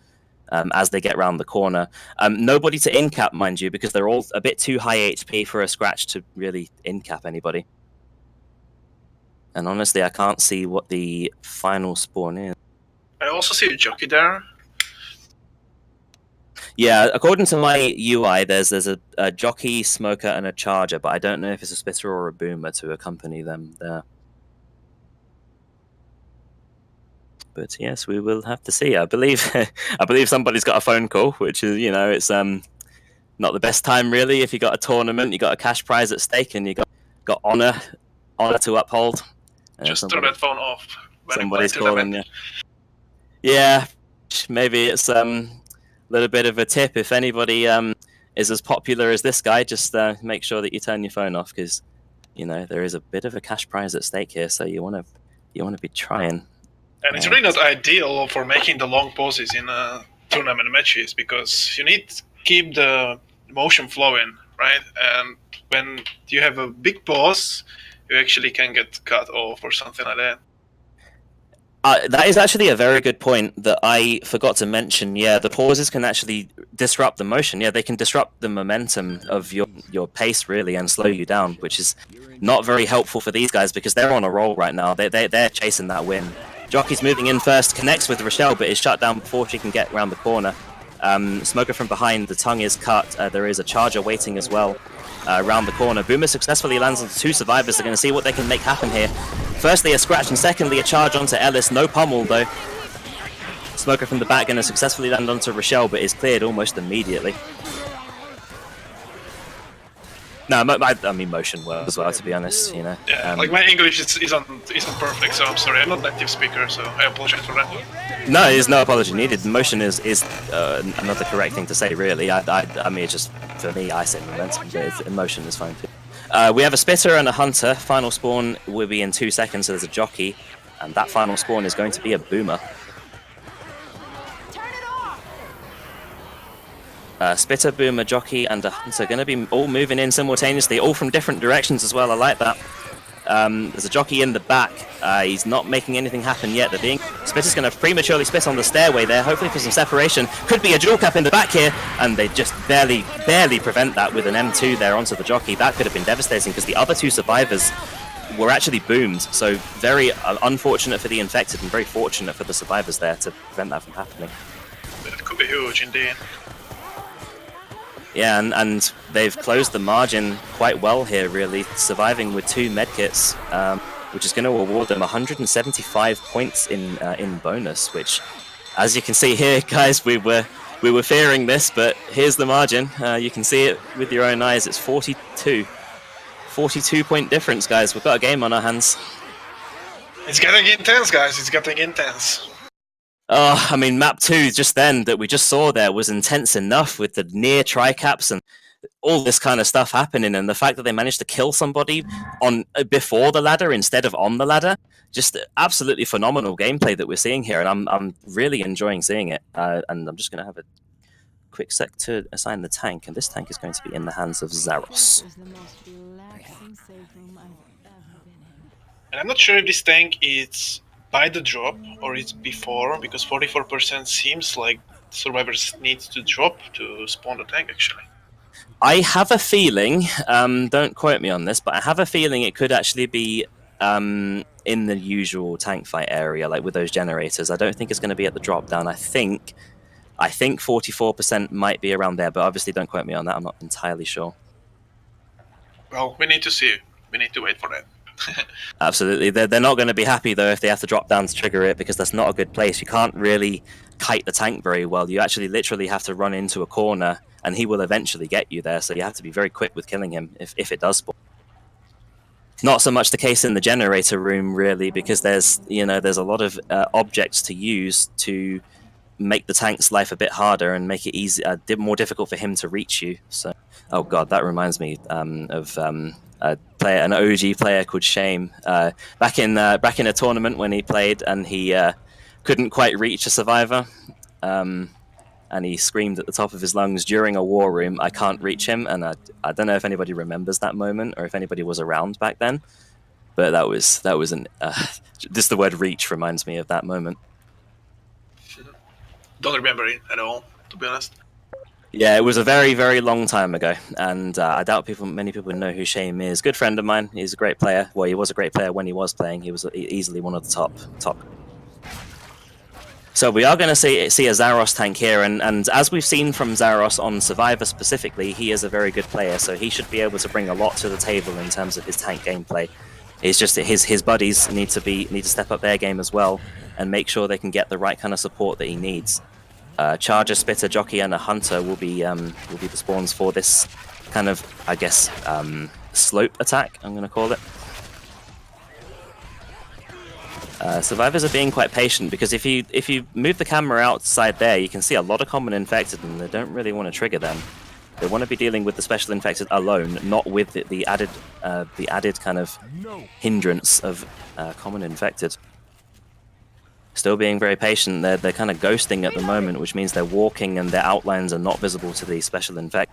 As they get round the corner. Nobody to in-cap, mind you, because they're all a bit too high HP for a scratch to really in-cap anybody. And honestly, I can't see what the final spawn is. I also see a jockey there. Yeah, according to my UI, there's a jockey, smoker, and a charger, but I don't know if it's a spitter or a boomer to accompany them there. But yes, we will have to see. I believe somebody's got a phone call, which is, it's not the best time really. If you got a tournament, you got a cash prize at stake, and you got honor to uphold. Just turn that phone off. Somebody's calling you. Yeah, maybe it's a little bit of a tip. If anybody is as popular as this guy, just make sure that you turn your phone off, because there is a bit of a cash prize at stake here. So you want to be trying. And it's really not ideal for making the long pauses in tournament matches, because you need to keep the motion flowing, right? And when you have a big pause, you actually can get cut off or something like that. That is actually a very good point that I forgot to mention. Yeah, the pauses can actually disrupt the motion. Yeah, they can disrupt the momentum of your pace, really, and slow you down, which is not very helpful for these guys because they're on a roll right now. They're chasing that win. Jockey's moving in first, connects with Rochelle, but is shut down before she can get around the corner. Smoker from behind, the tongue is cut. There is a charger waiting as well around the corner. Boomer successfully lands on 2 survivors. They're going to see what they can make happen here. Firstly, a scratch, and secondly, a charge onto Ellis. No pummel, though. Smoker from the back going to successfully land onto Rochelle, but is cleared almost immediately. No, I mean motion well as well, to be honest. Yeah, my English isn't perfect, so I'm sorry. I'm not a native speaker, so I apologize for that. No, there's no apology needed. Motion is not the correct thing to say, really. I mean, it's just for me, I say momentum, but emotion is fine too. We have a spitter and a hunter. Final spawn will be in 2 seconds. So there's a jockey, and that final spawn is going to be a boomer. Spitter, Boomer, Jockey, and a Hunter going to be all moving in simultaneously, all from different directions as well. I like that. There's a Jockey in the back. He's not making anything happen yet. Spitter's going to prematurely spit on the stairway there, hopefully for some separation. Could be a dual cap in the back here, and they just barely prevent that with an M2 there onto the Jockey. That could have been devastating because the other two survivors were actually boomed. So very unfortunate for the infected and very fortunate for the survivors there to prevent that from happening. That could be huge indeed. Yeah, and they've closed the margin quite well here, really, surviving with 2 medkits, which is going to award them 175 points in bonus. Which, as you can see here, guys, we were fearing this, but here's the margin. You can see it with your own eyes. It's 42 point difference, guys. We've got a game on our hands. It's getting intense, guys. It's getting intense. Oh, I mean, map 2 just then that we just saw there was intense enough with the near tri-caps and all this kind of stuff happening, and the fact that they managed to kill somebody on before the ladder instead of on the ladder, just absolutely phenomenal gameplay that we're seeing here, and I'm really enjoying seeing it. And I'm just going to have a quick sec to assign the tank, and this tank is going to be in the hands of Zaros. And I'm not sure if this tank is by the drop or it's before, because 44% seems like survivors need to drop to spawn the tank actually. I have a feeling, don't quote me on this, but I have a feeling it could actually be in the usual tank fight area, like with those generators. I don't think it's going to be at the drop down. I think 44% might be around there, but obviously don't quote me on that. I'm not entirely sure. Well, we need to see. We need to wait for that. Absolutely. They're not going to be happy, though, if they have to drop down to trigger it, because that's not a good place. You can't really kite the tank very well. You actually literally have to run into a corner, and he will eventually get you there, so you have to be very quick with killing him if it does spawn. Not so much the case in the generator room, really, because there's a lot of objects to use to make the tank's life a bit harder and make it easy, more difficult for him to reach you. So, oh god, that reminds me of an OG player called Shame back in a tournament when he played, and he couldn't quite reach a survivor, and he screamed at the top of his lungs during a war room, "I can't reach him!" And I don't know if anybody remembers that moment or if anybody was around back then, but that was just the word "reach" reminds me of that moment. Don't remember it at all, to be honest. Yeah, it was a very, very long time ago, and I doubt many people know who Shame is. Good friend of mine. He's a great player. Well, he was a great player when he was playing. He was easily one of the top. So we are going to see a Zaros tank here, and as we've seen from Zaros on Survivor specifically, he is a very good player, so he should be able to bring a lot to the table in terms of his tank gameplay. It's just that his buddies need to step up their game as well and make sure they can get the right kind of support that he needs. Charger, Spitter, Jockey, and a Hunter will be the spawns for this kind of, I guess, slope attack, I'm going to call it. Survivors are being quite patient, because if you move the camera outside there, you can see a lot of common infected, and they don't really want to trigger them. They want to be dealing with the special infected alone, not with the added kind of hindrance of common infected. Still being very patient. They're kind of ghosting at the moment, which means they're walking and their outlines are not visible to the special infect.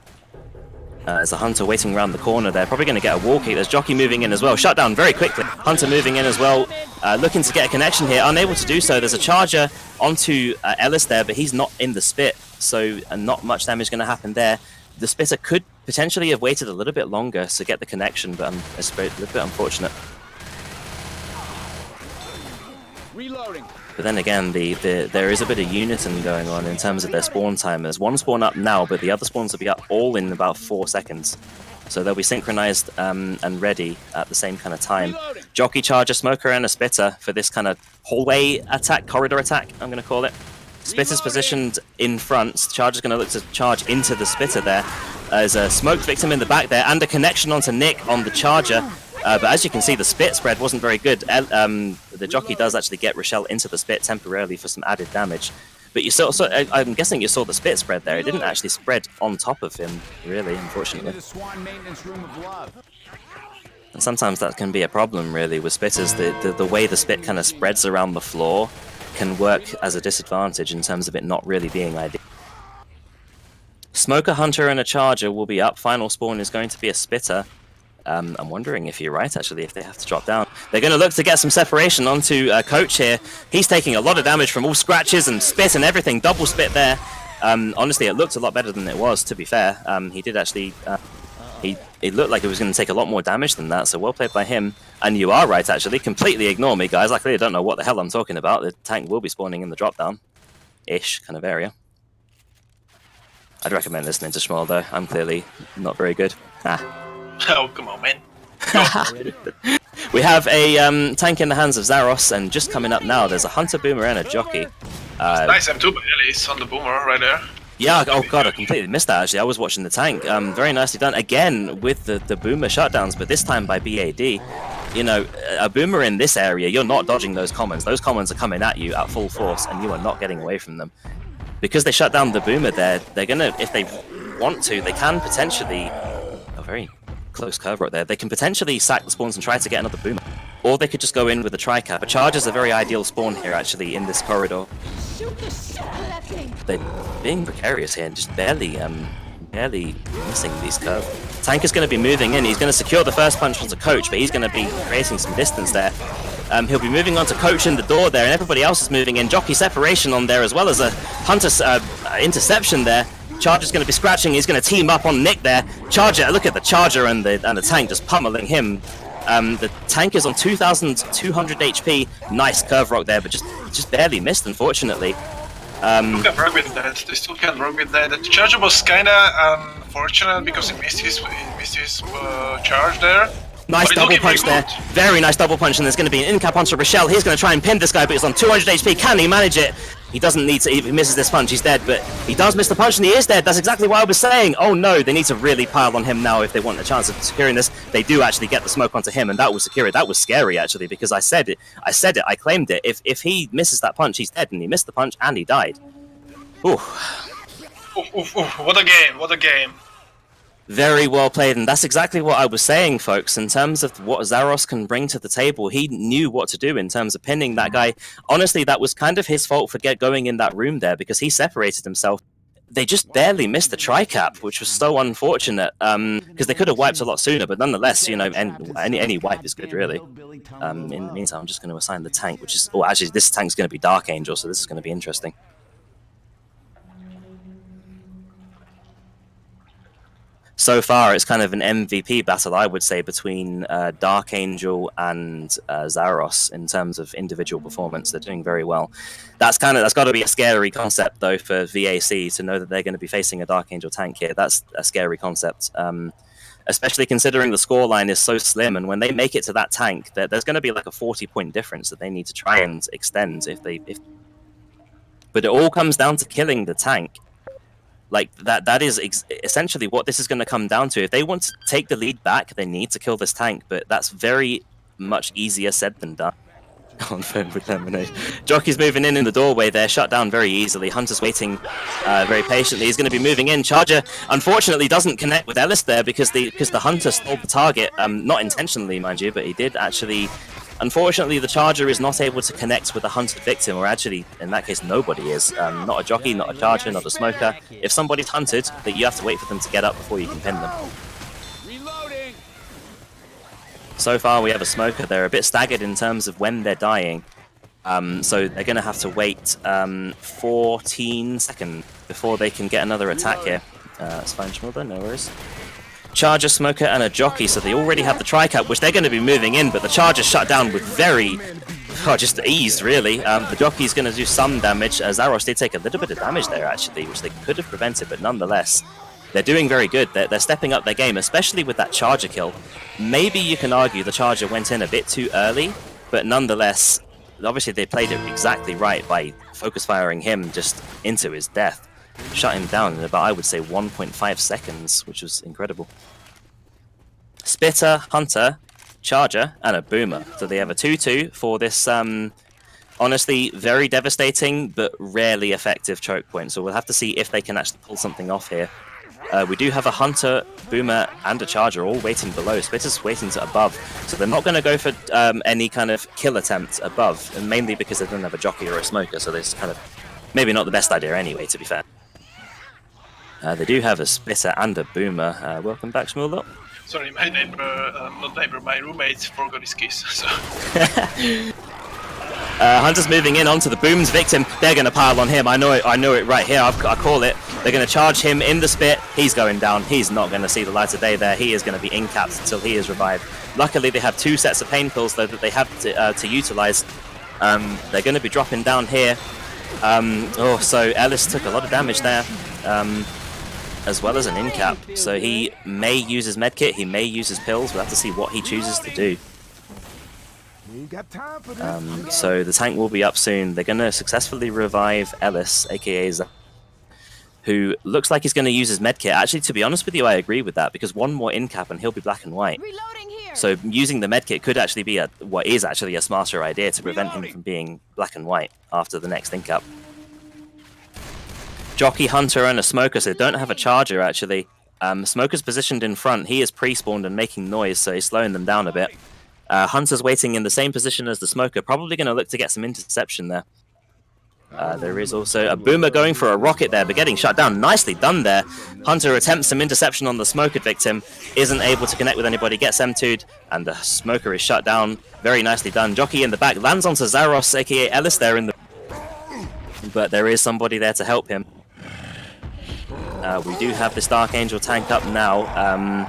There's a Hunter waiting around the corner. They're probably going to get a wall kick. There's Jockey moving in as well. Shut down very quickly. Hunter moving in as well. Looking to get a connection here. Unable to do so. There's a Charger onto Ellis there, but he's not in the spit, so not much damage going to happen there. The Spitter could potentially have waited a little bit longer to get the connection, but it's a little bit unfortunate. Reloading. But then again, there is a bit of unison going on in terms of their spawn timers. One spawn up now, but the other spawns will be up all in about 4 seconds. So they'll be synchronized and ready at the same kind of time. Reloading. Jockey, Charger, Smoker, and a Spitter for this kind of hallway attack, corridor attack, I'm going to call it. Spitter's positioned in front. Charger's going to look to charge into the Spitter there. There's a smoked victim in the back there, and a connection onto Nick on the Charger. But as you can see, the spit spread wasn't very good. The Jockey does actually get Rochelle into the spit temporarily for some added damage. But you saw, I'm guessing you saw the spit spread there. It didn't actually spread on top of him, really, unfortunately. And sometimes that can be a problem, really, with spitters. The way the spit kind of spreads around the floor can work as a disadvantage in terms of it not really being ideal. Smoker, Hunter, and a Charger will be up. Final spawn is going to be a Spitter. I'm wondering if you're right, actually, if they have to drop down. They're going to look to get some separation onto Coach here. He's taking a lot of damage from all scratches and spit and everything. Double spit there. Honestly, it looked a lot better than it was, to be fair. He did actually... It looked like it was going to take a lot more damage than that, so well played by him. And you are right, actually. Completely ignore me, guys. I clearly don't know what the hell I'm talking about. The tank will be spawning in the drop-down-ish kind of area. I'd recommend listening to Shmuel, though. I'm clearly not very good. Oh, come on, man. We have a tank in the hands of Zaros, and just coming up now, there's a Hunter, Boomer, and a Jockey. Nice M2 by Elise on the Boomer right there. Yeah, oh god, I completely missed that, actually. I was watching the tank. Very nicely done. Again, with the Boomer shutdowns, but this time by BAD. You know, a Boomer in this area, you're not dodging those commons. Those commons are coming at you at full force, and you are not getting away from them. Because they shut down the Boomer there, they're gonna, if they want to, they can potentially... A very close curve right there. They can potentially sack the spawns and try to get another Boomer. Or they could just go in with a Tri-Cap. A Charger's a very ideal spawn here, actually, in this corridor. They're being precarious here and just barely missing these curves. Tank is going to be moving in. He's going to secure the first punch onto Coach, but he's going to be creating some distance there. He'll be moving on to Coach in the door there, and everybody else is moving in. Jockey separation on there, as well as a Hunter interception there. Charger's going to be scratching. He's going to team up on Nick there. Charger, look at the Charger and the tank just pummeling him. The tank is on 2,200 HP. Nice curve rock there, but just barely missed, unfortunately. Still can work with that. They still can work with that. The Charger was kinda unfortunate because he missed his charge there. Nice double punch there. Very nice double punch, and there's going to be an in-cap onto Rochelle. He's going to try and pin this guy, but he's on 200 HP. Can he manage it? He doesn't need to. If he misses this punch, he's dead, but he does miss the punch, and he is dead. That's exactly what I was saying. Oh no, they need to really pile on him now if they want a chance of securing this. They do actually get the smoke onto him, and that will secure it. That was scary, actually, because I said it. I claimed it. If he misses that punch, he's dead, and he missed the punch, and he died. Ooh. What a game, what a game. Very well played, and that's exactly what I was saying, folks, in terms of what Zaros can bring to the table. He knew what to do in terms of pinning that guy. Honestly, that was kind of his fault for going in that room there, because he separated himself. They just barely missed the tri-cap, which was so unfortunate, because they could have wiped a lot sooner, but nonetheless, you know, any wipe is good, really. In the meantime, I'm just going to assign the tank, which is... Oh, actually, this tank's going to be Dark Angel, so this is going to be interesting. So far, it's kind of an MVP battle, I would say, between Dark Angel and Zaros in terms of individual performance. They're doing very well. That's got to be a scary concept, though, for VAC to know that they're going to be facing a Dark Angel tank here. That's a scary concept, especially considering the scoreline is so slim. And when they make it to that tank, there's going to be like a 40-point difference that they need to try and extend. But it all comes down to killing the tank. Like, that is essentially what this is going to come down to. If they want to take the lead back, they need to kill this tank, but that's very much easier said than done. On phone with Lemonade. Jockey's moving in the doorway there, shut down very easily. Hunter's waiting very patiently. He's going to be moving in. Charger, unfortunately, doesn't connect with Ellis there because the Hunter stole the target. Not intentionally, mind you, but he did actually... Unfortunately, the Charger is not able to connect with the hunted victim, or actually, in that case, nobody is. Not a Jockey, not a Charger, not a Smoker. If somebody's hunted, that you have to wait for them to get up before you can pin them. Reloading. So far, we have a Smoker. They're a bit staggered in terms of when they're dying. So they're going to have to wait 14 seconds before they can get another attack here. It's fine, Schmulder, no worries. Charger, Smoker, and a Jockey, so they already have the tri-cap, which they're going to be moving in, but the Charger's shut down with just ease, really. The Jockey's going to do some damage. Zaros did take a little bit of damage there, actually, which they could have prevented, but nonetheless, they're doing very good. They're stepping up their game, especially with that Charger kill. Maybe you can argue the Charger went in a bit too early, but nonetheless, obviously they played it exactly right by focus firing him just into his death. Shut him down in about, I would say, 1.5 seconds, which was incredible. Spitter, Hunter, Charger, and a Boomer. So they have a 2-2 for this, honestly, very devastating, but rarely effective choke point. So we'll have to see if they can actually pull something off here. We do have a Hunter, Boomer, and a Charger all waiting below. Spitter's waiting to above. So they're not going to go for any kind of kill attempt above, and mainly because they don't have a Jockey or a Smoker, so this kind of maybe not the best idea anyway, to be fair. They do have a Spitter and a Boomer. Welcome back, Shmuel. Sorry, my neighbor, not neighbor, my roommate forgot his keys. So. Hunter's moving in onto the Boom's victim. They're going to pile on him. I know it right here. I call it. They're going to charge him in the spit. He's going down. He's not going to see the light of day there. He is going to be incapped until he is revived. Luckily, they have 2 sets of pain pills though that they have to utilize. They're going to be dropping down here. So Ellis took a lot of damage there, as well as an incap. So he may use his medkit. He may use his pills. We'll have to see what he chooses to do. So the tank will be up soon. They're going to successfully revive Ellis, aka Z, who looks like he's going to use his medkit. Actually, to be honest with you, I agree with that, because one more incap and he'll be black and white. So using the medkit could actually be what is actually a smarter idea to prevent him from being black and white after the next incap. Jockey, Hunter, and a Smoker, so they don't have a charger actually. Smoker's positioned in front. He is pre-spawned and making noise, so he's slowing them down a bit. Hunter's waiting in the same position as the Smoker, probably going to look to get some interception there. There is also a Boomer going for a rocket there, but getting shut down. Nicely done there. Hunter attempts some interception on the Smoker victim, isn't able to connect with anybody, gets M2'd, and the Smoker is shut down. Very nicely done. Jockey in the back lands onto Zaros, aka Ellis there in the... But there is somebody there to help him. We do have this Dark Angel tank up now.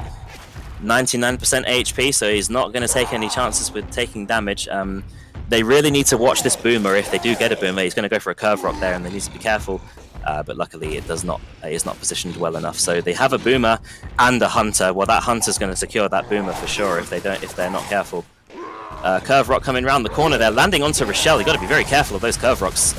99% HP, so he's not going to take any chances with taking damage. They really need to watch this Boomer. If they do get a Boomer, he's going to go for a Curve Rock there, and they need to be careful. But luckily, it is not positioned well enough. So they have a Boomer and a Hunter. Well, that Hunter's going to secure that Boomer for sure if they're not careful. Curve Rock coming around the corner there, landing onto Rochelle. You've got to be very careful of those Curve Rocks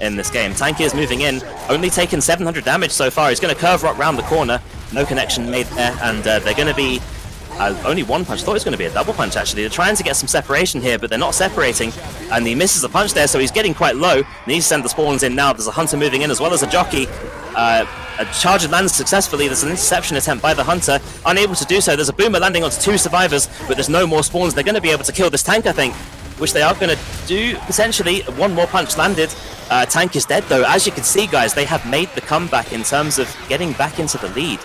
in this game. Tanky is moving in, only taken 700 damage so far. He's going to Curve Rock round the corner. No connection made there, and they're going to be only one punch. Thought it was going to be a double punch actually. They're trying to get some separation here, but they're not separating, and he misses a punch there, so he's getting quite low. Needs to send the spawns in now. There's a Hunter moving in as well as a Jockey. A charger lands successfully. There's an interception attempt by the Hunter, unable to do so. There's a Boomer landing onto 2 survivors, but there's no more spawns. They're going to be able to kill this tank, I think, which they are going to do potentially. One more punch landed. Tank is dead though. As you can see, guys, they have made the comeback in terms of getting back into the lead,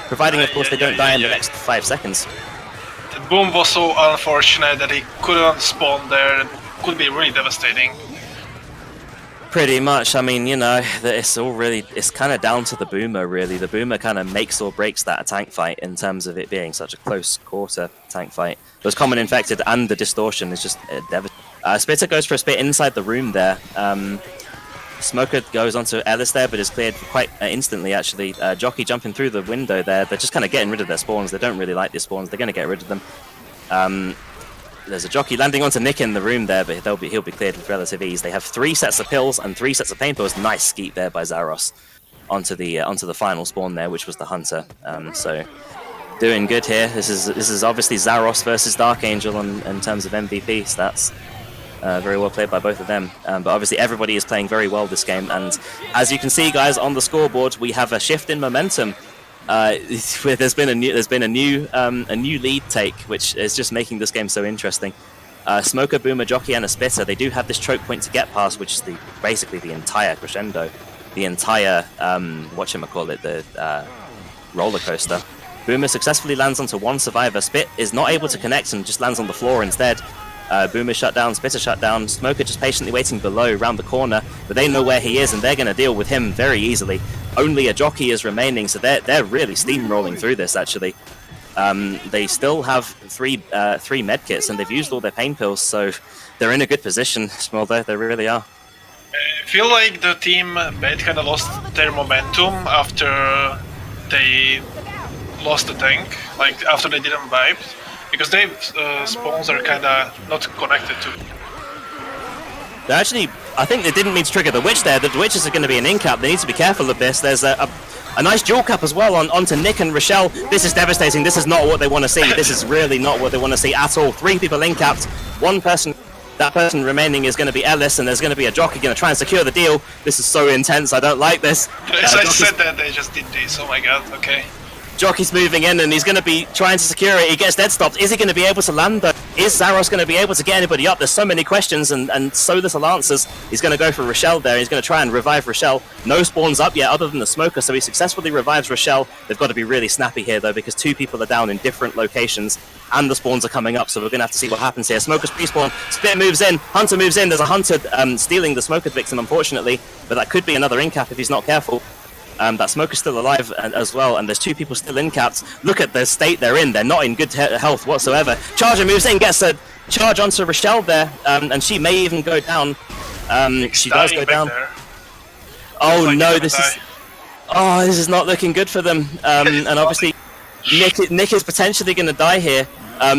providing of course they don't die in the next 5 seconds. The boom was so unfortunate that he couldn't spawn there. It could be really devastating. Pretty much. I mean, you know, it's kind of down to the Boomer really. The Boomer kind of makes or breaks that tank fight in terms of it being such a close quarter tank fight. Those Common Infected and the Distortion is just devastating. Spitter goes for a spit inside the room there. Smoker goes onto Ellis there, but is cleared quite instantly, actually. Jockey jumping through the window there. They're just kind of getting rid of their spawns. They don't really like their spawns. They're going to get rid of them. There's a Jockey landing onto Nick in the room there, but he'll be cleared with relative ease. They have 3 sets of pills and 3 sets of pain pills. Nice skeet there by Zaros onto the final spawn there, which was the Hunter. So doing good here. This is obviously Zaros versus Dark Angel in terms of MVP stats. Very well played by both of them, but obviously everybody is playing very well this game, and as you can see, guys, on the scoreboard we have a shift in momentum. There's been a new lead take, which is just making this game so interesting. Smoker, Boomer, Jockey, and a Spitter, they do have this choke point to get past, which is basically the entire crescendo, the entire the roller coaster. Boomer successfully lands onto 1 survivor. Spit is not able to connect and just lands on the floor instead. Boomer shut down, Spitter shut down, Smoker just patiently waiting below, around the corner, but they know where he is and they're going to deal with him very easily. Only a Jockey is remaining, so they're really steamrolling through this, actually. They still have 3 medkits and they've used all their pain pills, so they're in a good position, Smolder, they really are. I feel like the team Bait kind of lost their momentum after they lost the tank, like after they didn't vibe. Because their spawns are kind of not connected to. They actually, I think they didn't mean to trigger the Witch there. The Witches are going to be an in-cap. They need to be careful of this. There's a nice dual cap as well onto Nick and Rochelle. This is devastating. This is not what they want to see. This is really not what they want to see at all. 3 people in-capped. 1 person. That person remaining is going to be Ellis, and there's going to be a Jockey going to try and secure the deal. This is so intense. I don't like this. As I said that, they just did this. Oh my god. Okay. Jockey's moving in and he's going to be trying to secure it. He gets dead stopped. Is he going to be able to land though? Is Zaros going to be able to get anybody up? There's so many questions and so little answers. He's going to go for Rochelle there. He's going to try and revive Rochelle. No spawns up yet other than the smoker, so he successfully revives Rochelle. They've got to be really snappy here, though, because 2 people are down in different locations, and the spawns are coming up, so we're going to have to see what happens here. Smoker's pre-spawn. Spit moves in. Hunter moves in. There's a Hunter stealing the smoker victim, unfortunately, but that could be another in-cap if he's not careful. That smoker's still alive as well, and there's 2 people still in caps. Look at the state they're in. They're not in good health whatsoever. Charger moves in, gets a charge onto Rochelle there, and she may even go down. She does go down. Oh no, this is not looking good for them. And obviously, Nick is potentially going to die here.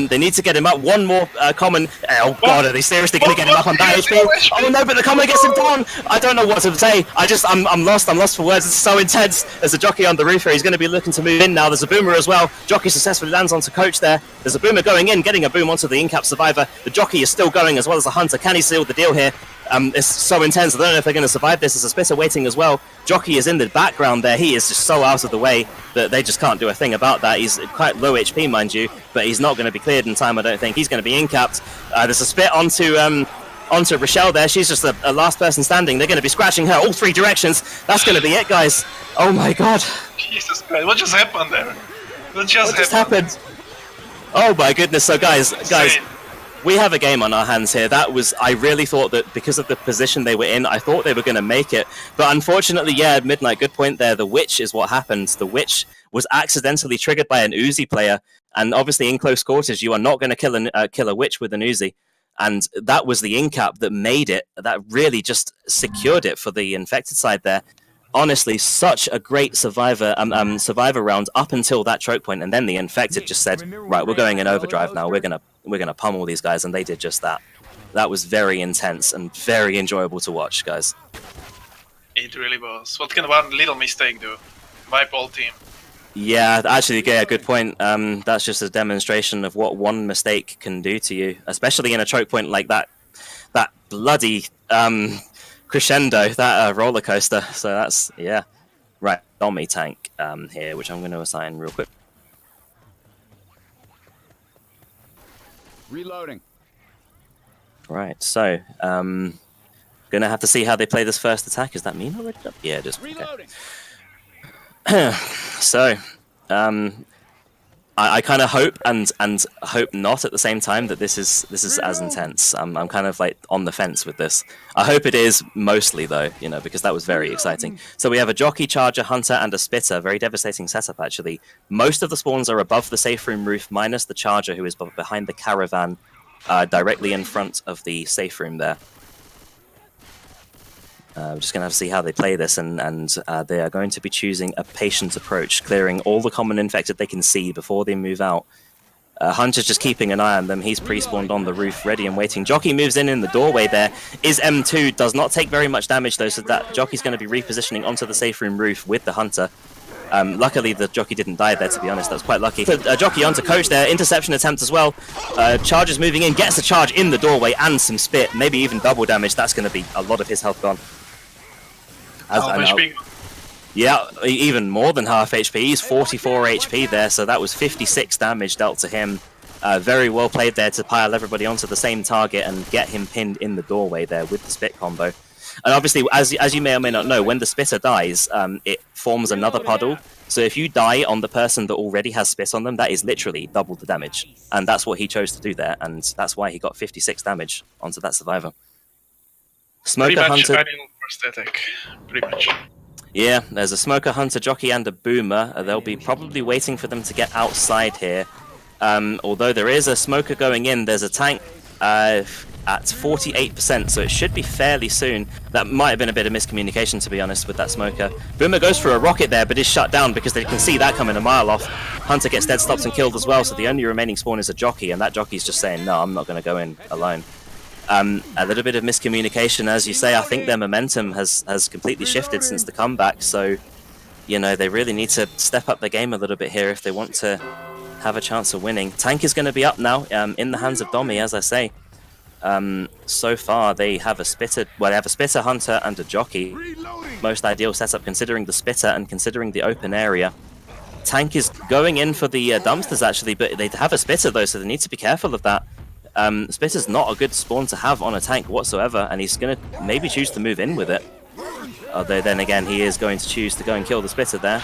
They need to get him up. One more common. Oh god, are they seriously going to get him up on that HP? Oh no, but the common gets him down. I don't know what to say. I'm lost. I'm lost for words. It's so intense. There's a jockey on the roof here. He's going to be looking to move in now. There's a boomer as well. Jockey successfully lands onto Coach there. There's a boomer going in, getting a boom onto the in-cap survivor. The jockey is still going as well as the hunter. Can he seal the deal here? It's so intense. I don't know if they're going to survive this. There's a spitter waiting as well. Jockey is in the background there. He is just so out of the way that they just can't do a thing about that. He's quite low HP, mind you, but he's not going to be cleared in time, I don't think. He's going to be in-capped. There's a spit onto Rochelle there. She's just a last person standing. They're going to be scratching her all 3 directions. That's going to be it, guys. Oh my god. Jesus Christ, what just happened there? What just happened? Oh my goodness. So guys, we have a game on our hands here. I really thought that because of the position they were in, I thought they were going to make it. But unfortunately, yeah, Midnight, good point there. The Witch is what happened. The Witch was accidentally triggered by an Uzi player. And obviously in close quarters, you are not going to kill a Witch with an Uzi. And that was the in-cap that made it. That really just secured it for the infected side there. Honestly, such a great survivor round up until that choke point, and then the infected just said, right, we're going in overdrive now. We're gonna pummel these guys, and they did just that. That was very intense and very enjoyable to watch, guys. It really was. What kind of one little mistake though? Wipe all team. Yeah, actually, yeah, good point. That's just a demonstration of what one mistake can do to you, especially in a choke point like that. That bloody crescendo, that roller coaster. So that's, yeah. Right, Domi tank here, which I'm going to assign real quick. Reloading. Right, so gonna have to see how they play this first attack. Is that mean already? Yeah, it is. Reloading. Okay. So, I kind of hope and hope not at the same time that this is as intense. I'm kind of like on the fence with this. I hope it is mostly though, you know, because that was very exciting. So we have a jockey, charger, hunter, and a spitter. Very devastating setup actually. Most of the spawns are above the safe room roof, minus the charger, who is behind the caravan, directly in front of the safe room there. We're just going to have to see how they play this, and they are going to be choosing a patient approach, clearing all the common infected they can see before they move out. Hunter's just keeping an eye on them. He's pre-spawned on the roof, ready and waiting. Jockey moves in the doorway there. Is M2, does not take very much damage though, so that Jockey's going to be repositioning onto the safe room roof with the Hunter. Luckily, the Jockey didn't die there, to be honest. That was quite lucky. Jockey onto Coach there. Interception attempt as well. Charger's moving in, gets a charge in the doorway and some spit, maybe even double damage. That's going to be a lot of his health gone. Yeah, even more than half HP. He's 44 HP there, so that was 56 damage dealt to him. Very well played there to pile everybody onto the same target and get him pinned in the doorway there with the spit combo. And obviously, as you may or may not know, when the spitter dies, it forms another puddle. So if you die on the person that already has spit on them, that is literally double the damage. And that's what he chose to do there, and that's why he got 56 damage onto that survivor. Smoker Hunter. Ideal prosthetic, pretty much. Yeah, there's a Smoker, Hunter, Jockey, and a Boomer. They'll be probably waiting for them to get outside here. Although there is a Smoker going in, there's a tank at 48%, so it should be fairly soon. That might have been a bit of miscommunication, to be honest, with that Smoker. Boomer goes for a rocket there, but is shut down because they can see that coming a mile off. Hunter gets dead stopped and killed as well, so the only remaining spawn is a Jockey, and that Jockey's just saying, no, I'm not going to go in alone. A little bit of miscommunication, as you say. I think their momentum has completely shifted since the comeback, so you know they really need to step up their game a little bit here if they want to have a chance of winning. Tank is going to be up now, in the hands of Domi, as I say. So far they have a spitter, hunter, and a jockey. Most ideal setup considering the spitter and considering the open area. Tank is going in for the dumpsters actually, but they have a spitter though, so they need to be careful of that. Spitter's not a good spawn to have on a tank whatsoever, and he's going to maybe choose to move in with it. Although then again, he is going to choose to go and kill the Spitter there.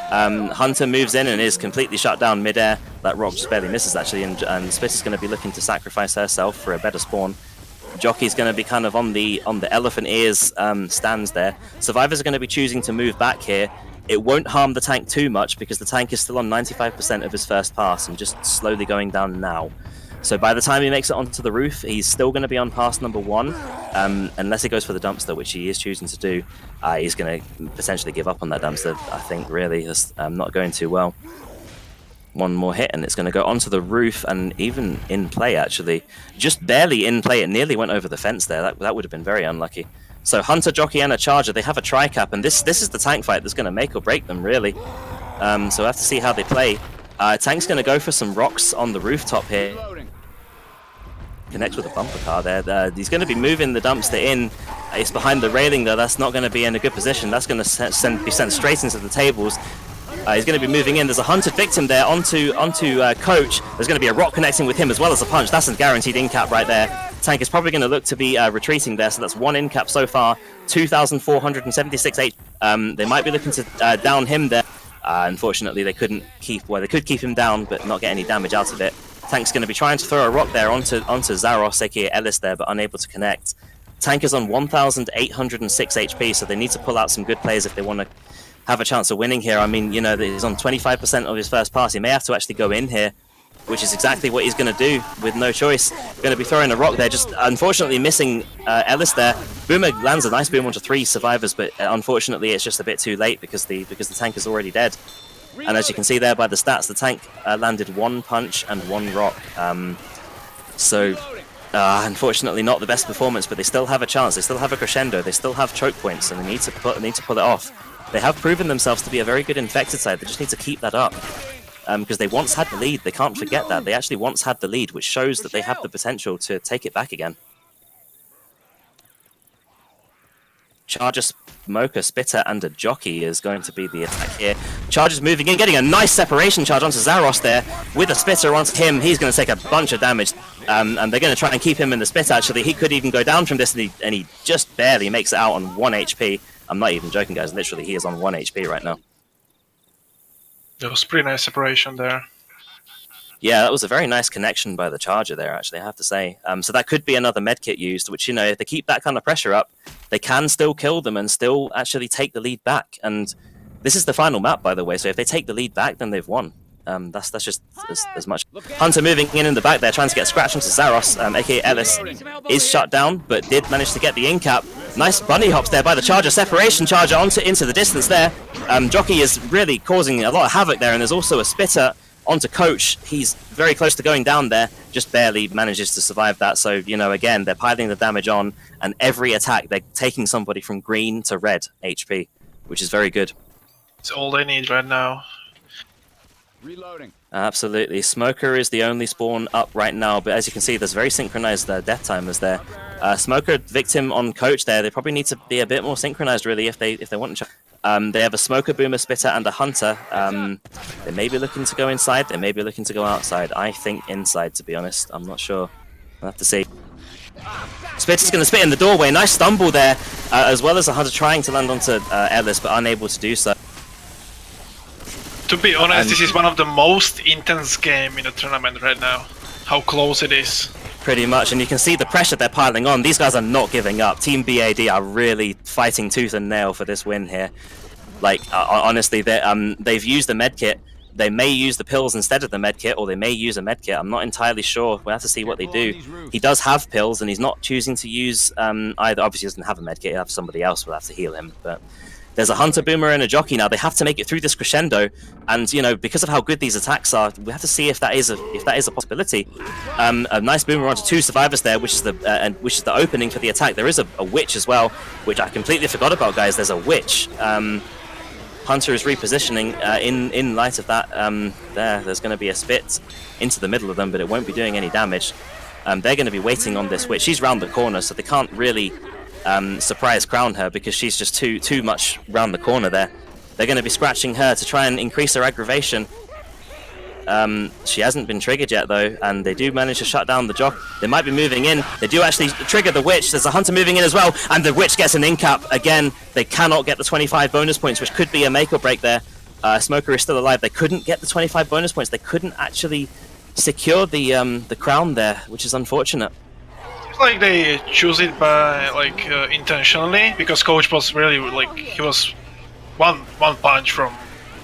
Hunter moves in and is completely shut down mid-air. That rock just barely misses actually, and Spitter's going to be looking to sacrifice herself for a better spawn. Jockey's going to be kind of on the elephant ears stands there. Survivors are going to be choosing to move back here. It won't harm the tank too much because the tank is still on 95% of his first pass and just slowly going down now. So by the time he makes it onto the roof, he's still going to be on pass number 1, unless he goes for the dumpster, which he is choosing to do. He's going to potentially give up on that dumpster, I think, really. That's not going too well. One more hit, and it's going to go onto the roof, and even in play, actually. Just barely in play, it nearly went over the fence there. That would have been very unlucky. So Hunter, Jockey, and a Charger, they have a tri-cap, and this is the tank fight that's going to make or break them, really. So we'll have to see how they play. Tank's going to go for some rocks on the rooftop here. Connects with a bumper car there. He's going to be moving the dumpster in. It's behind the railing though. That's not going to be in a good position. That's going to be sent straight into the tables. He's going to be moving in. There's a hunted victim there onto Coach. There's going to be a rock connecting with him as well as a punch. That's a guaranteed in-cap right there. Tank is probably going to look to be retreating there. So that's 1 in-cap so far. 2,476 HP. They might be looking to down him there. Unfortunately, they couldn't keep. Well, they could keep him down, but not get any damage out of it. Tank's going to be trying to throw a rock there onto Zaros, aka Ellis there, but unable to connect. Tank is on 1,806 HP, so they need to pull out some good plays if they want to have a chance of winning here. I mean, you know, he's on 25% of his first pass. He may have to actually go in here, which is exactly what he's going to do with no choice. Going to be throwing a rock there, just unfortunately missing Ellis there. Boomer lands a nice boom onto 3 survivors, but unfortunately it's just a bit too late because the tank is already dead. And as you can see there by the stats, the tank landed 1 punch and 1 rock. Unfortunately not the best performance, but they still have a chance. They still have a crescendo. They still have choke points, and they need to pull it off. They have proven themselves to be a very good infected side. They just need to keep that up. Because they once had the lead. They can't forget that. They actually once had the lead, which shows that they have the potential to take it back again. Charger, Smoker, Spitter, and a Jockey is going to be the attack here. Charger's moving in, getting a nice separation charge onto Zaros there. With a Spitter onto him, he's going to take a bunch of damage. And they're going to try and keep him in the Spit, actually. He could even go down from this, and he just barely makes it out on 1 HP. I'm not even joking, guys. Literally, he is on 1 HP right now. That was pretty nice separation there. Yeah, that was a very nice connection by the Charger there, actually, I have to say. So that could be another medkit used, which, you know, if they keep that kind of pressure up, they can still kill them and still actually take the lead back. And this is the final map, by the way, so if they take the lead back, then they've won. That's just as much. Hunter moving in the back there, trying to get a scratch onto Zaros, aka Ellis, is shut down, but did manage to get the in-cap. Nice bunny hops there by the Charger, separation Charger into the distance there. Jockey is really causing a lot of havoc there, and there's also a Spitter onto Coach. He's very close to going down there, just barely manages to survive that. So, you know, again, they're piling the damage on, and every attack, they're taking somebody from green to red HP, which is very good. It's all they need right now. Reloading. Absolutely. Smoker is the only spawn up right now, but as you can see, there's very synchronized death timers there. Smoker, victim on Coach there. They probably need to be a bit more synchronized, really, if they want to. They have a Smoker, Boomer, Spitter, and a Hunter. They may be looking to go inside. They may be looking to go outside. I think inside, to be honest. I'm not sure. We'll have to see. Spitter's going to spit in the doorway. Nice stumble there, as well as a Hunter trying to land onto Ellis, but unable to do so. To be honest, this is one of the most intense games in the tournament right now. How close it is. Pretty much, and you can see the pressure they're piling on. These guys are not giving up. Team BAD are really fighting tooth and nail for this win here. Like, honestly, they've used the medkit. They may use the pills instead of the medkit, or they may use a medkit. I'm not entirely sure. We'll have to see what they do. He does have pills, and he's not choosing to use either. Obviously, he doesn't have a medkit. He'll have somebody else will have to heal him, but... There's a Hunter, Boomer, and a Jockey now. They have to make it through this crescendo, and you know, because of how good these attacks are, we have to see if that is a possibility. A nice Boomer onto 2 survivors there, which is the opening for the attack. There is a witch as well, which I completely forgot about, guys. There's a witch. Hunter is repositioning in light of that. There's going to be a spit into the middle of them, but it won't be doing any damage. They're going to be waiting on this witch. She's round the corner, so they can't really. Surprise crown her because she's just too much round the corner there. They're going to be scratching her to try and increase her aggravation. She hasn't been triggered yet though, and they do manage to shut down the jock. They might be moving in. They do actually trigger the witch. There's a hunter moving in as well, and the witch gets an in-cap. Again, they cannot get the 25 bonus points, which could be a make or break there. Smoker is still alive. They couldn't get the 25 bonus points. They couldn't actually secure the crown there, which is unfortunate. It's like they choose it by intentionally, because coach was really he was one punch from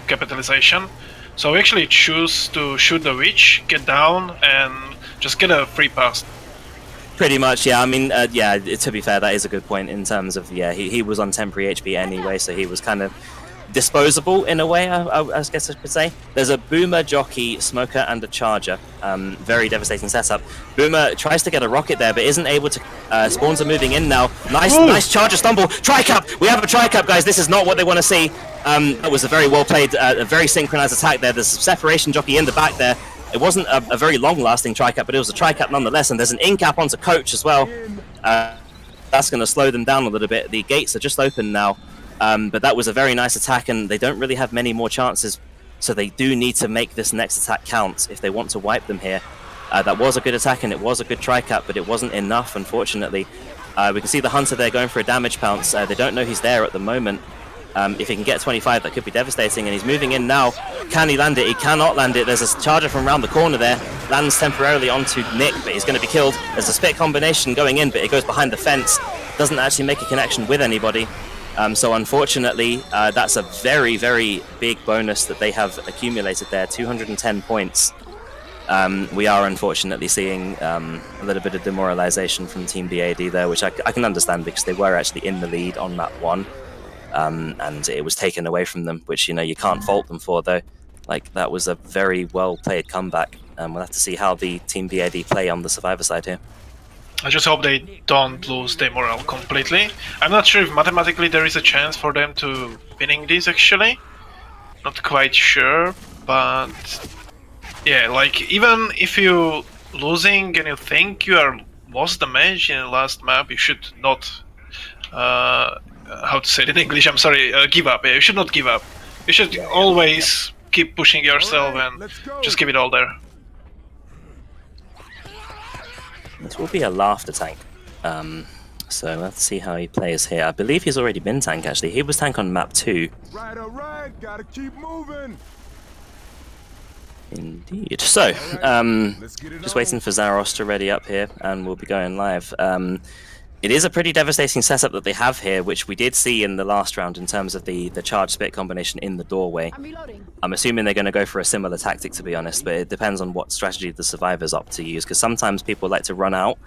capitalization. So we actually choose to shoot the witch, get down, and just get a free pass. Pretty much, yeah. I mean, yeah. To be fair, that is a good point in terms of he was on temporary HP anyway, so he was kind of disposable in a way, I guess I could say. There's a Boomer, Jockey, Smoker, and a Charger. Very devastating setup. Boomer tries to get a rocket there, but isn't able to. Spawns are moving in now. Nice Charger stumble. Tri-cap! We have a Tri-cap, guys. This is not what they want to see. That was a very well played, a very synchronized attack there. There's a separation Jockey in the back there. It wasn't a very long-lasting Tri-cap, but it was a Tri-cap nonetheless, and there's an in-cap onto Coach as well. That's going to slow them down a little bit. The gates are just open now. But that was a very nice attack, and they don't really have many more chances, so they do need to make this next attack count if they want to wipe them here. That was a good attack, and it was a good tri-cap, but it wasn't enough, unfortunately. We can see the Hunter there going for a damage pounce. They don't know he's there at the moment. If he can get 25, that could be devastating, and he's moving in now. Can he land it? He cannot land it. There's a Charger from around the corner there. Lands temporarily onto Nick, but he's going to be killed. There's a spit combination going in, but it goes behind the fence. Doesn't actually make a connection with anybody. So unfortunately, that's a very, very big bonus that they have accumulated there, 210 points. We are unfortunately seeing a little bit of demoralization from Team BAD there, which I can understand because they were actually in the lead on that one. And it was taken away from them, which, you can't fault them for, though. That was a very well-played comeback. We'll have to see how the Team BAD play on the Survivor side here. I just hope they don't lose their morale completely. I'm not sure if mathematically there is a chance for them to winning this, actually. Not quite sure, but yeah, even if you losing and you think you are lost the match in the last map, you should not how to say it in English, I'm sorry, give up. Yeah, you should not give up. You should always keep pushing yourself and just give it all there. This will be a Laughter tank, so let's see how he plays here. I believe he's already been tank, actually. He was tank on map 2. Right, all right, gotta keep moving. Indeed. So, just waiting for Zaros to ready up here, and we'll be going live. It is a pretty devastating setup that they have here, which we did see in the last round in terms of the charge spit combination in the doorway. I'm assuming they're going to go for a similar tactic, to be honest, but it depends on what strategy the survivors opt to use, because sometimes people like to run out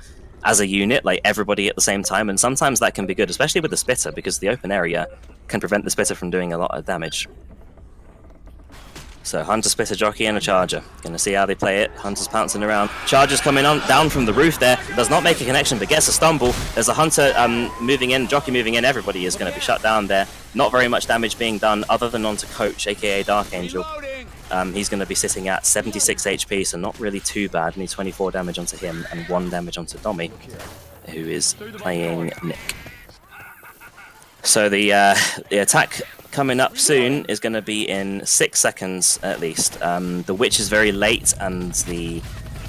as a unit, like everybody at the same time, and sometimes that can be good, especially with the spitter, because the open area can prevent the spitter from doing a lot of damage. So Hunter, Spitter, Jockey, and a Charger. Gonna see how they play it. Hunter's pouncing around. Charger's coming on down from the roof there. Does not make a connection, but gets a stumble. There's a Hunter moving in, Jockey moving in. Everybody is gonna be shut down there. Not very much damage being done other than onto Coach, aka Dark Angel. He's gonna be sitting at 76 HP, so not really too bad. Only 24 damage onto him and 1 damage onto Dommy, who is playing Nick. So the attack coming up soon is going to be in 6 seconds at least. The Witch is very late, and the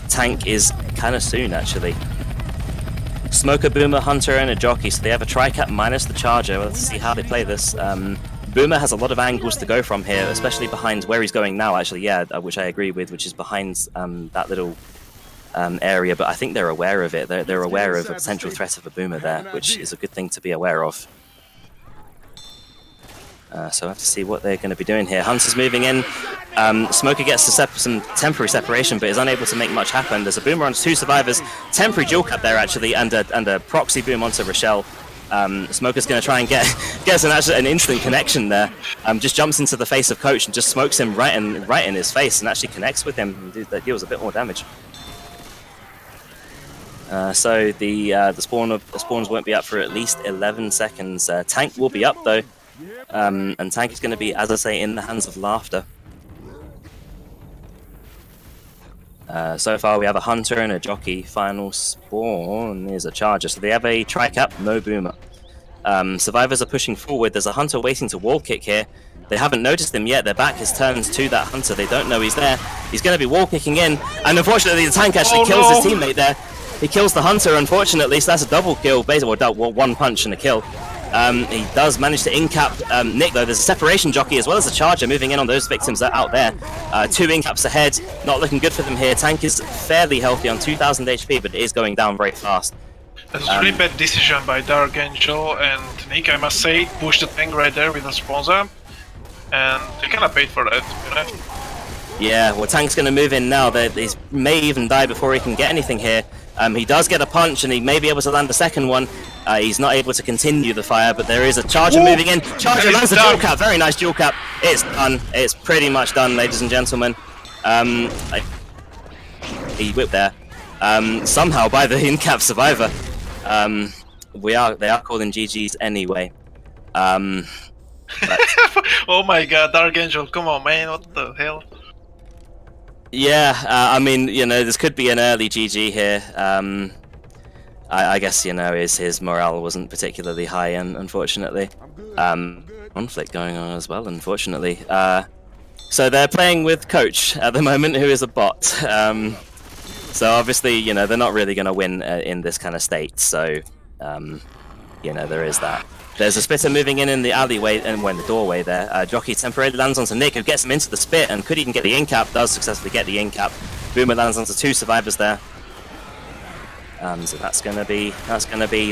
tank is kind of soon, actually. Smoker, Boomer, Hunter, and a Jockey, so they have a tri-cap minus the Charger. Let's see how they play this. Boomer has a lot of angles to go from here, especially behind where he's going now, actually, yeah, which I agree with, which is behind that little area, but I think they're aware of it. They're aware of a potential threat of a Boomer there, which is a good thing to be aware of. So I have to see what they're going to be doing here. Hunter's moving in. Smoker gets to some temporary separation, but is unable to make much happen. There's a Boomer onto 2 survivors. Temporary dual cut there, actually, and a proxy boom onto Rochelle. Smoker's going to try and get an instant connection there. Just jumps into the face of Coach and just smokes him right in his face, and actually connects with him. That deals a bit more damage. So the spawns won't be up for at least 11 seconds. Tank will be up though. And tank is going to be, as I say, in the hands of Laughter. So far we have a Hunter and a Jockey. Final spawn is a Charger. So they have a tri-cap, no Boomer. Survivors are pushing forward. There's a Hunter waiting to wall kick here. They haven't noticed him yet. Their back is turned to that hunter. They don't know he's there. He's going to be wall kicking in, and unfortunately the tank actually kills his teammate there. He kills the hunter, unfortunately, so that's a double kill, basically, or one punch and a kill. He does manage to in-cap Nick, though. There's a separation jockey as well as a charger moving in on those victims that are out there. 2 in-caps ahead, not looking good for them here. Tank is fairly healthy on 2000 HP, but it is going down very fast. That's a really bad decision by Dark Angel and Nick, I must say. Push the tank right there with a sponsor, and they kinda paid for that, you know? Yeah, well, Tank's going to move in now. He may even die before he can get anything here. He does get a punch, and he may be able to land the second one. He's not able to continue the fire, but there is a charger moving in. Charger lands the dual cap. Very nice dual cap. It's done. It's pretty much done, ladies and gentlemen. He whipped there. Somehow by the in-cap survivor. They are calling GG's anyway. Oh my god, Dark Angel, come on, man, what the hell? Yeah, I mean, you know, this could be an early GG here. I guess, you know, his morale wasn't particularly high, unfortunately. Conflict going on as well, unfortunately. So they're playing with Coach at the moment, who is a bot. So obviously, you know, they're not really going to win in this kind of state. So, you know, there is that. There's a spitter moving in the alleyway and in the doorway there. Jockey temporarily lands onto Nick, who gets him into the spit and could even get the in-cap. Does successfully get the in-cap. Boomer lands onto 2 survivors there. So that's gonna be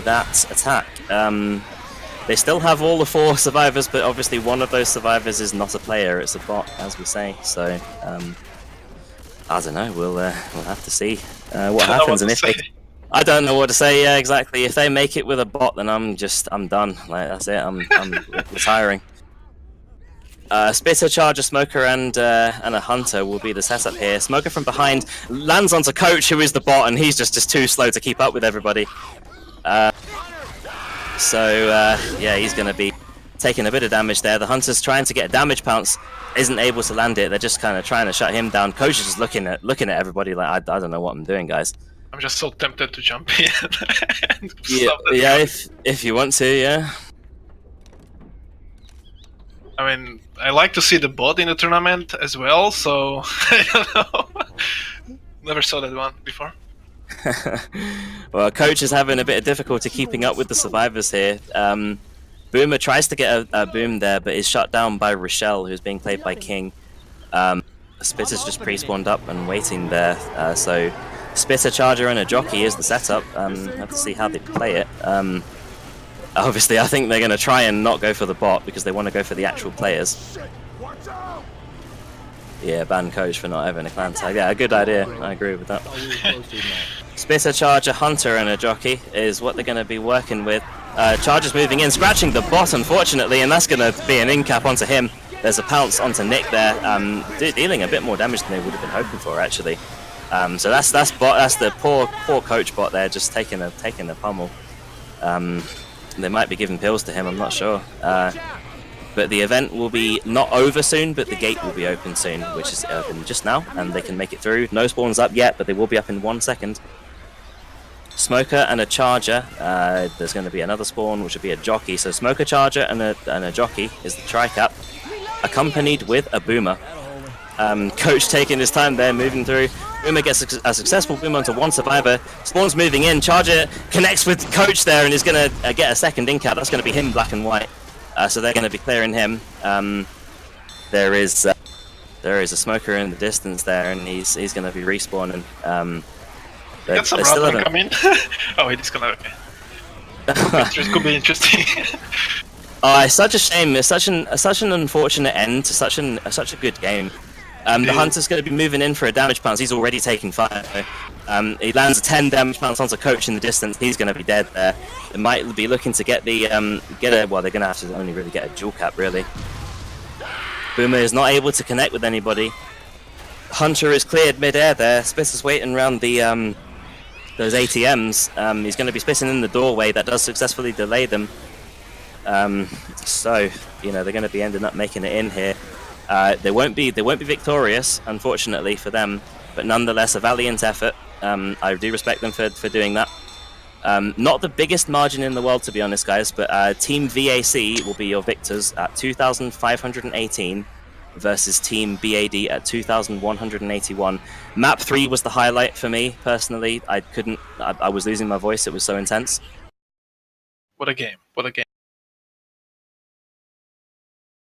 that attack. They still have all the 4 survivors, but obviously one of those survivors is not a player; it's a bot, as we say. So I don't know. We'll have to see what happens, and if they. I don't know what to say exactly. If they make it with a bot, then I'm done. Like, that's it. I'm retiring. Spitter, Charger, Smoker, and a Hunter will be the setup here. Smoker from behind lands onto Coach, who is the bot, and he's just too slow to keep up with everybody. Yeah, he's going to be taking a bit of damage there. The Hunter's trying to get a damage pounce, isn't able to land it. They're just kind of trying to shut him down. Coach is just looking at everybody like, I don't know what I'm doing, guys. I'm just so tempted to jump in. And yeah, if you want to, yeah. I mean, I like to see the bot in the tournament as well, so I don't know. Never saw that one before. Well, Coach is having a bit of difficulty keeping up with the survivors here. Boomer tries to get a boom there, but is shut down by Rochelle, who's being played by King. Spitter's just pre-spawned up and waiting there, so Spitter, Charger, and a Jockey is the setup. Have to see how they play it. Obviously, I think they're going to try and not go for the bot because they want to go for the actual players. Yeah, ban Coach for not having a clan tag. Yeah, a good idea. I agree with that. Spitter, Charger, Hunter, and a Jockey is what they're going to be working with. Charger's moving in, scratching the bot, unfortunately, and that's going to be an in-cap onto him. There's a pounce onto Nick there, dealing a bit more damage than they would have been hoping for, actually. So that's the poor Coach bot there, just taking a pummel. They might be giving pills to him, I'm not sure. But the event will be not over soon, but the gate will be open soon, which is open just now, and they can make it through. No spawns up yet, but they will be up in 1 second. Smoker and a Charger. There's going to be another spawn, which will be a Jockey. So Smoker, Charger, and a Jockey is the tri-cap, accompanied with a Boomer. Coach taking his time there, moving through. Boomer gets a successful boom onto 1 survivor. Spawn's moving in. Charger connects with Coach there and is going to get a second in-cap. That's going to be him, black and white. So they're going to be clearing him. There is a Smoker in the distance there, and he's going to be respawning. Got some random come in. Oh, it is gonna. It could be interesting. Oh, it's such a shame. It's such an unfortunate end to such a good game. The Hunter's going to be moving in for a damage pounce. He's already taking fire. He lands a 10 damage pounce onto Coach in the distance. He's going to be dead there. They might be looking to get the well, they're going to have to only really get a dual cap really. Boomer is not able to connect with anybody. Hunter is cleared mid-air there. Spitter's waiting around the those ATMs. He's going to be spitting in the doorway. That does successfully delay them. So you know they're going to be ending up making it in here. They won't be victorious, unfortunately for them, but nonetheless a valiant effort. I do respect them for doing that. Not the biggest margin in the world, to be honest, guys, but Team VAC will be your victors at 2,518 versus Team BAD at 2,181. Map 3 was the highlight for me, personally. I was losing my voice, it was so intense. What a game. What a game.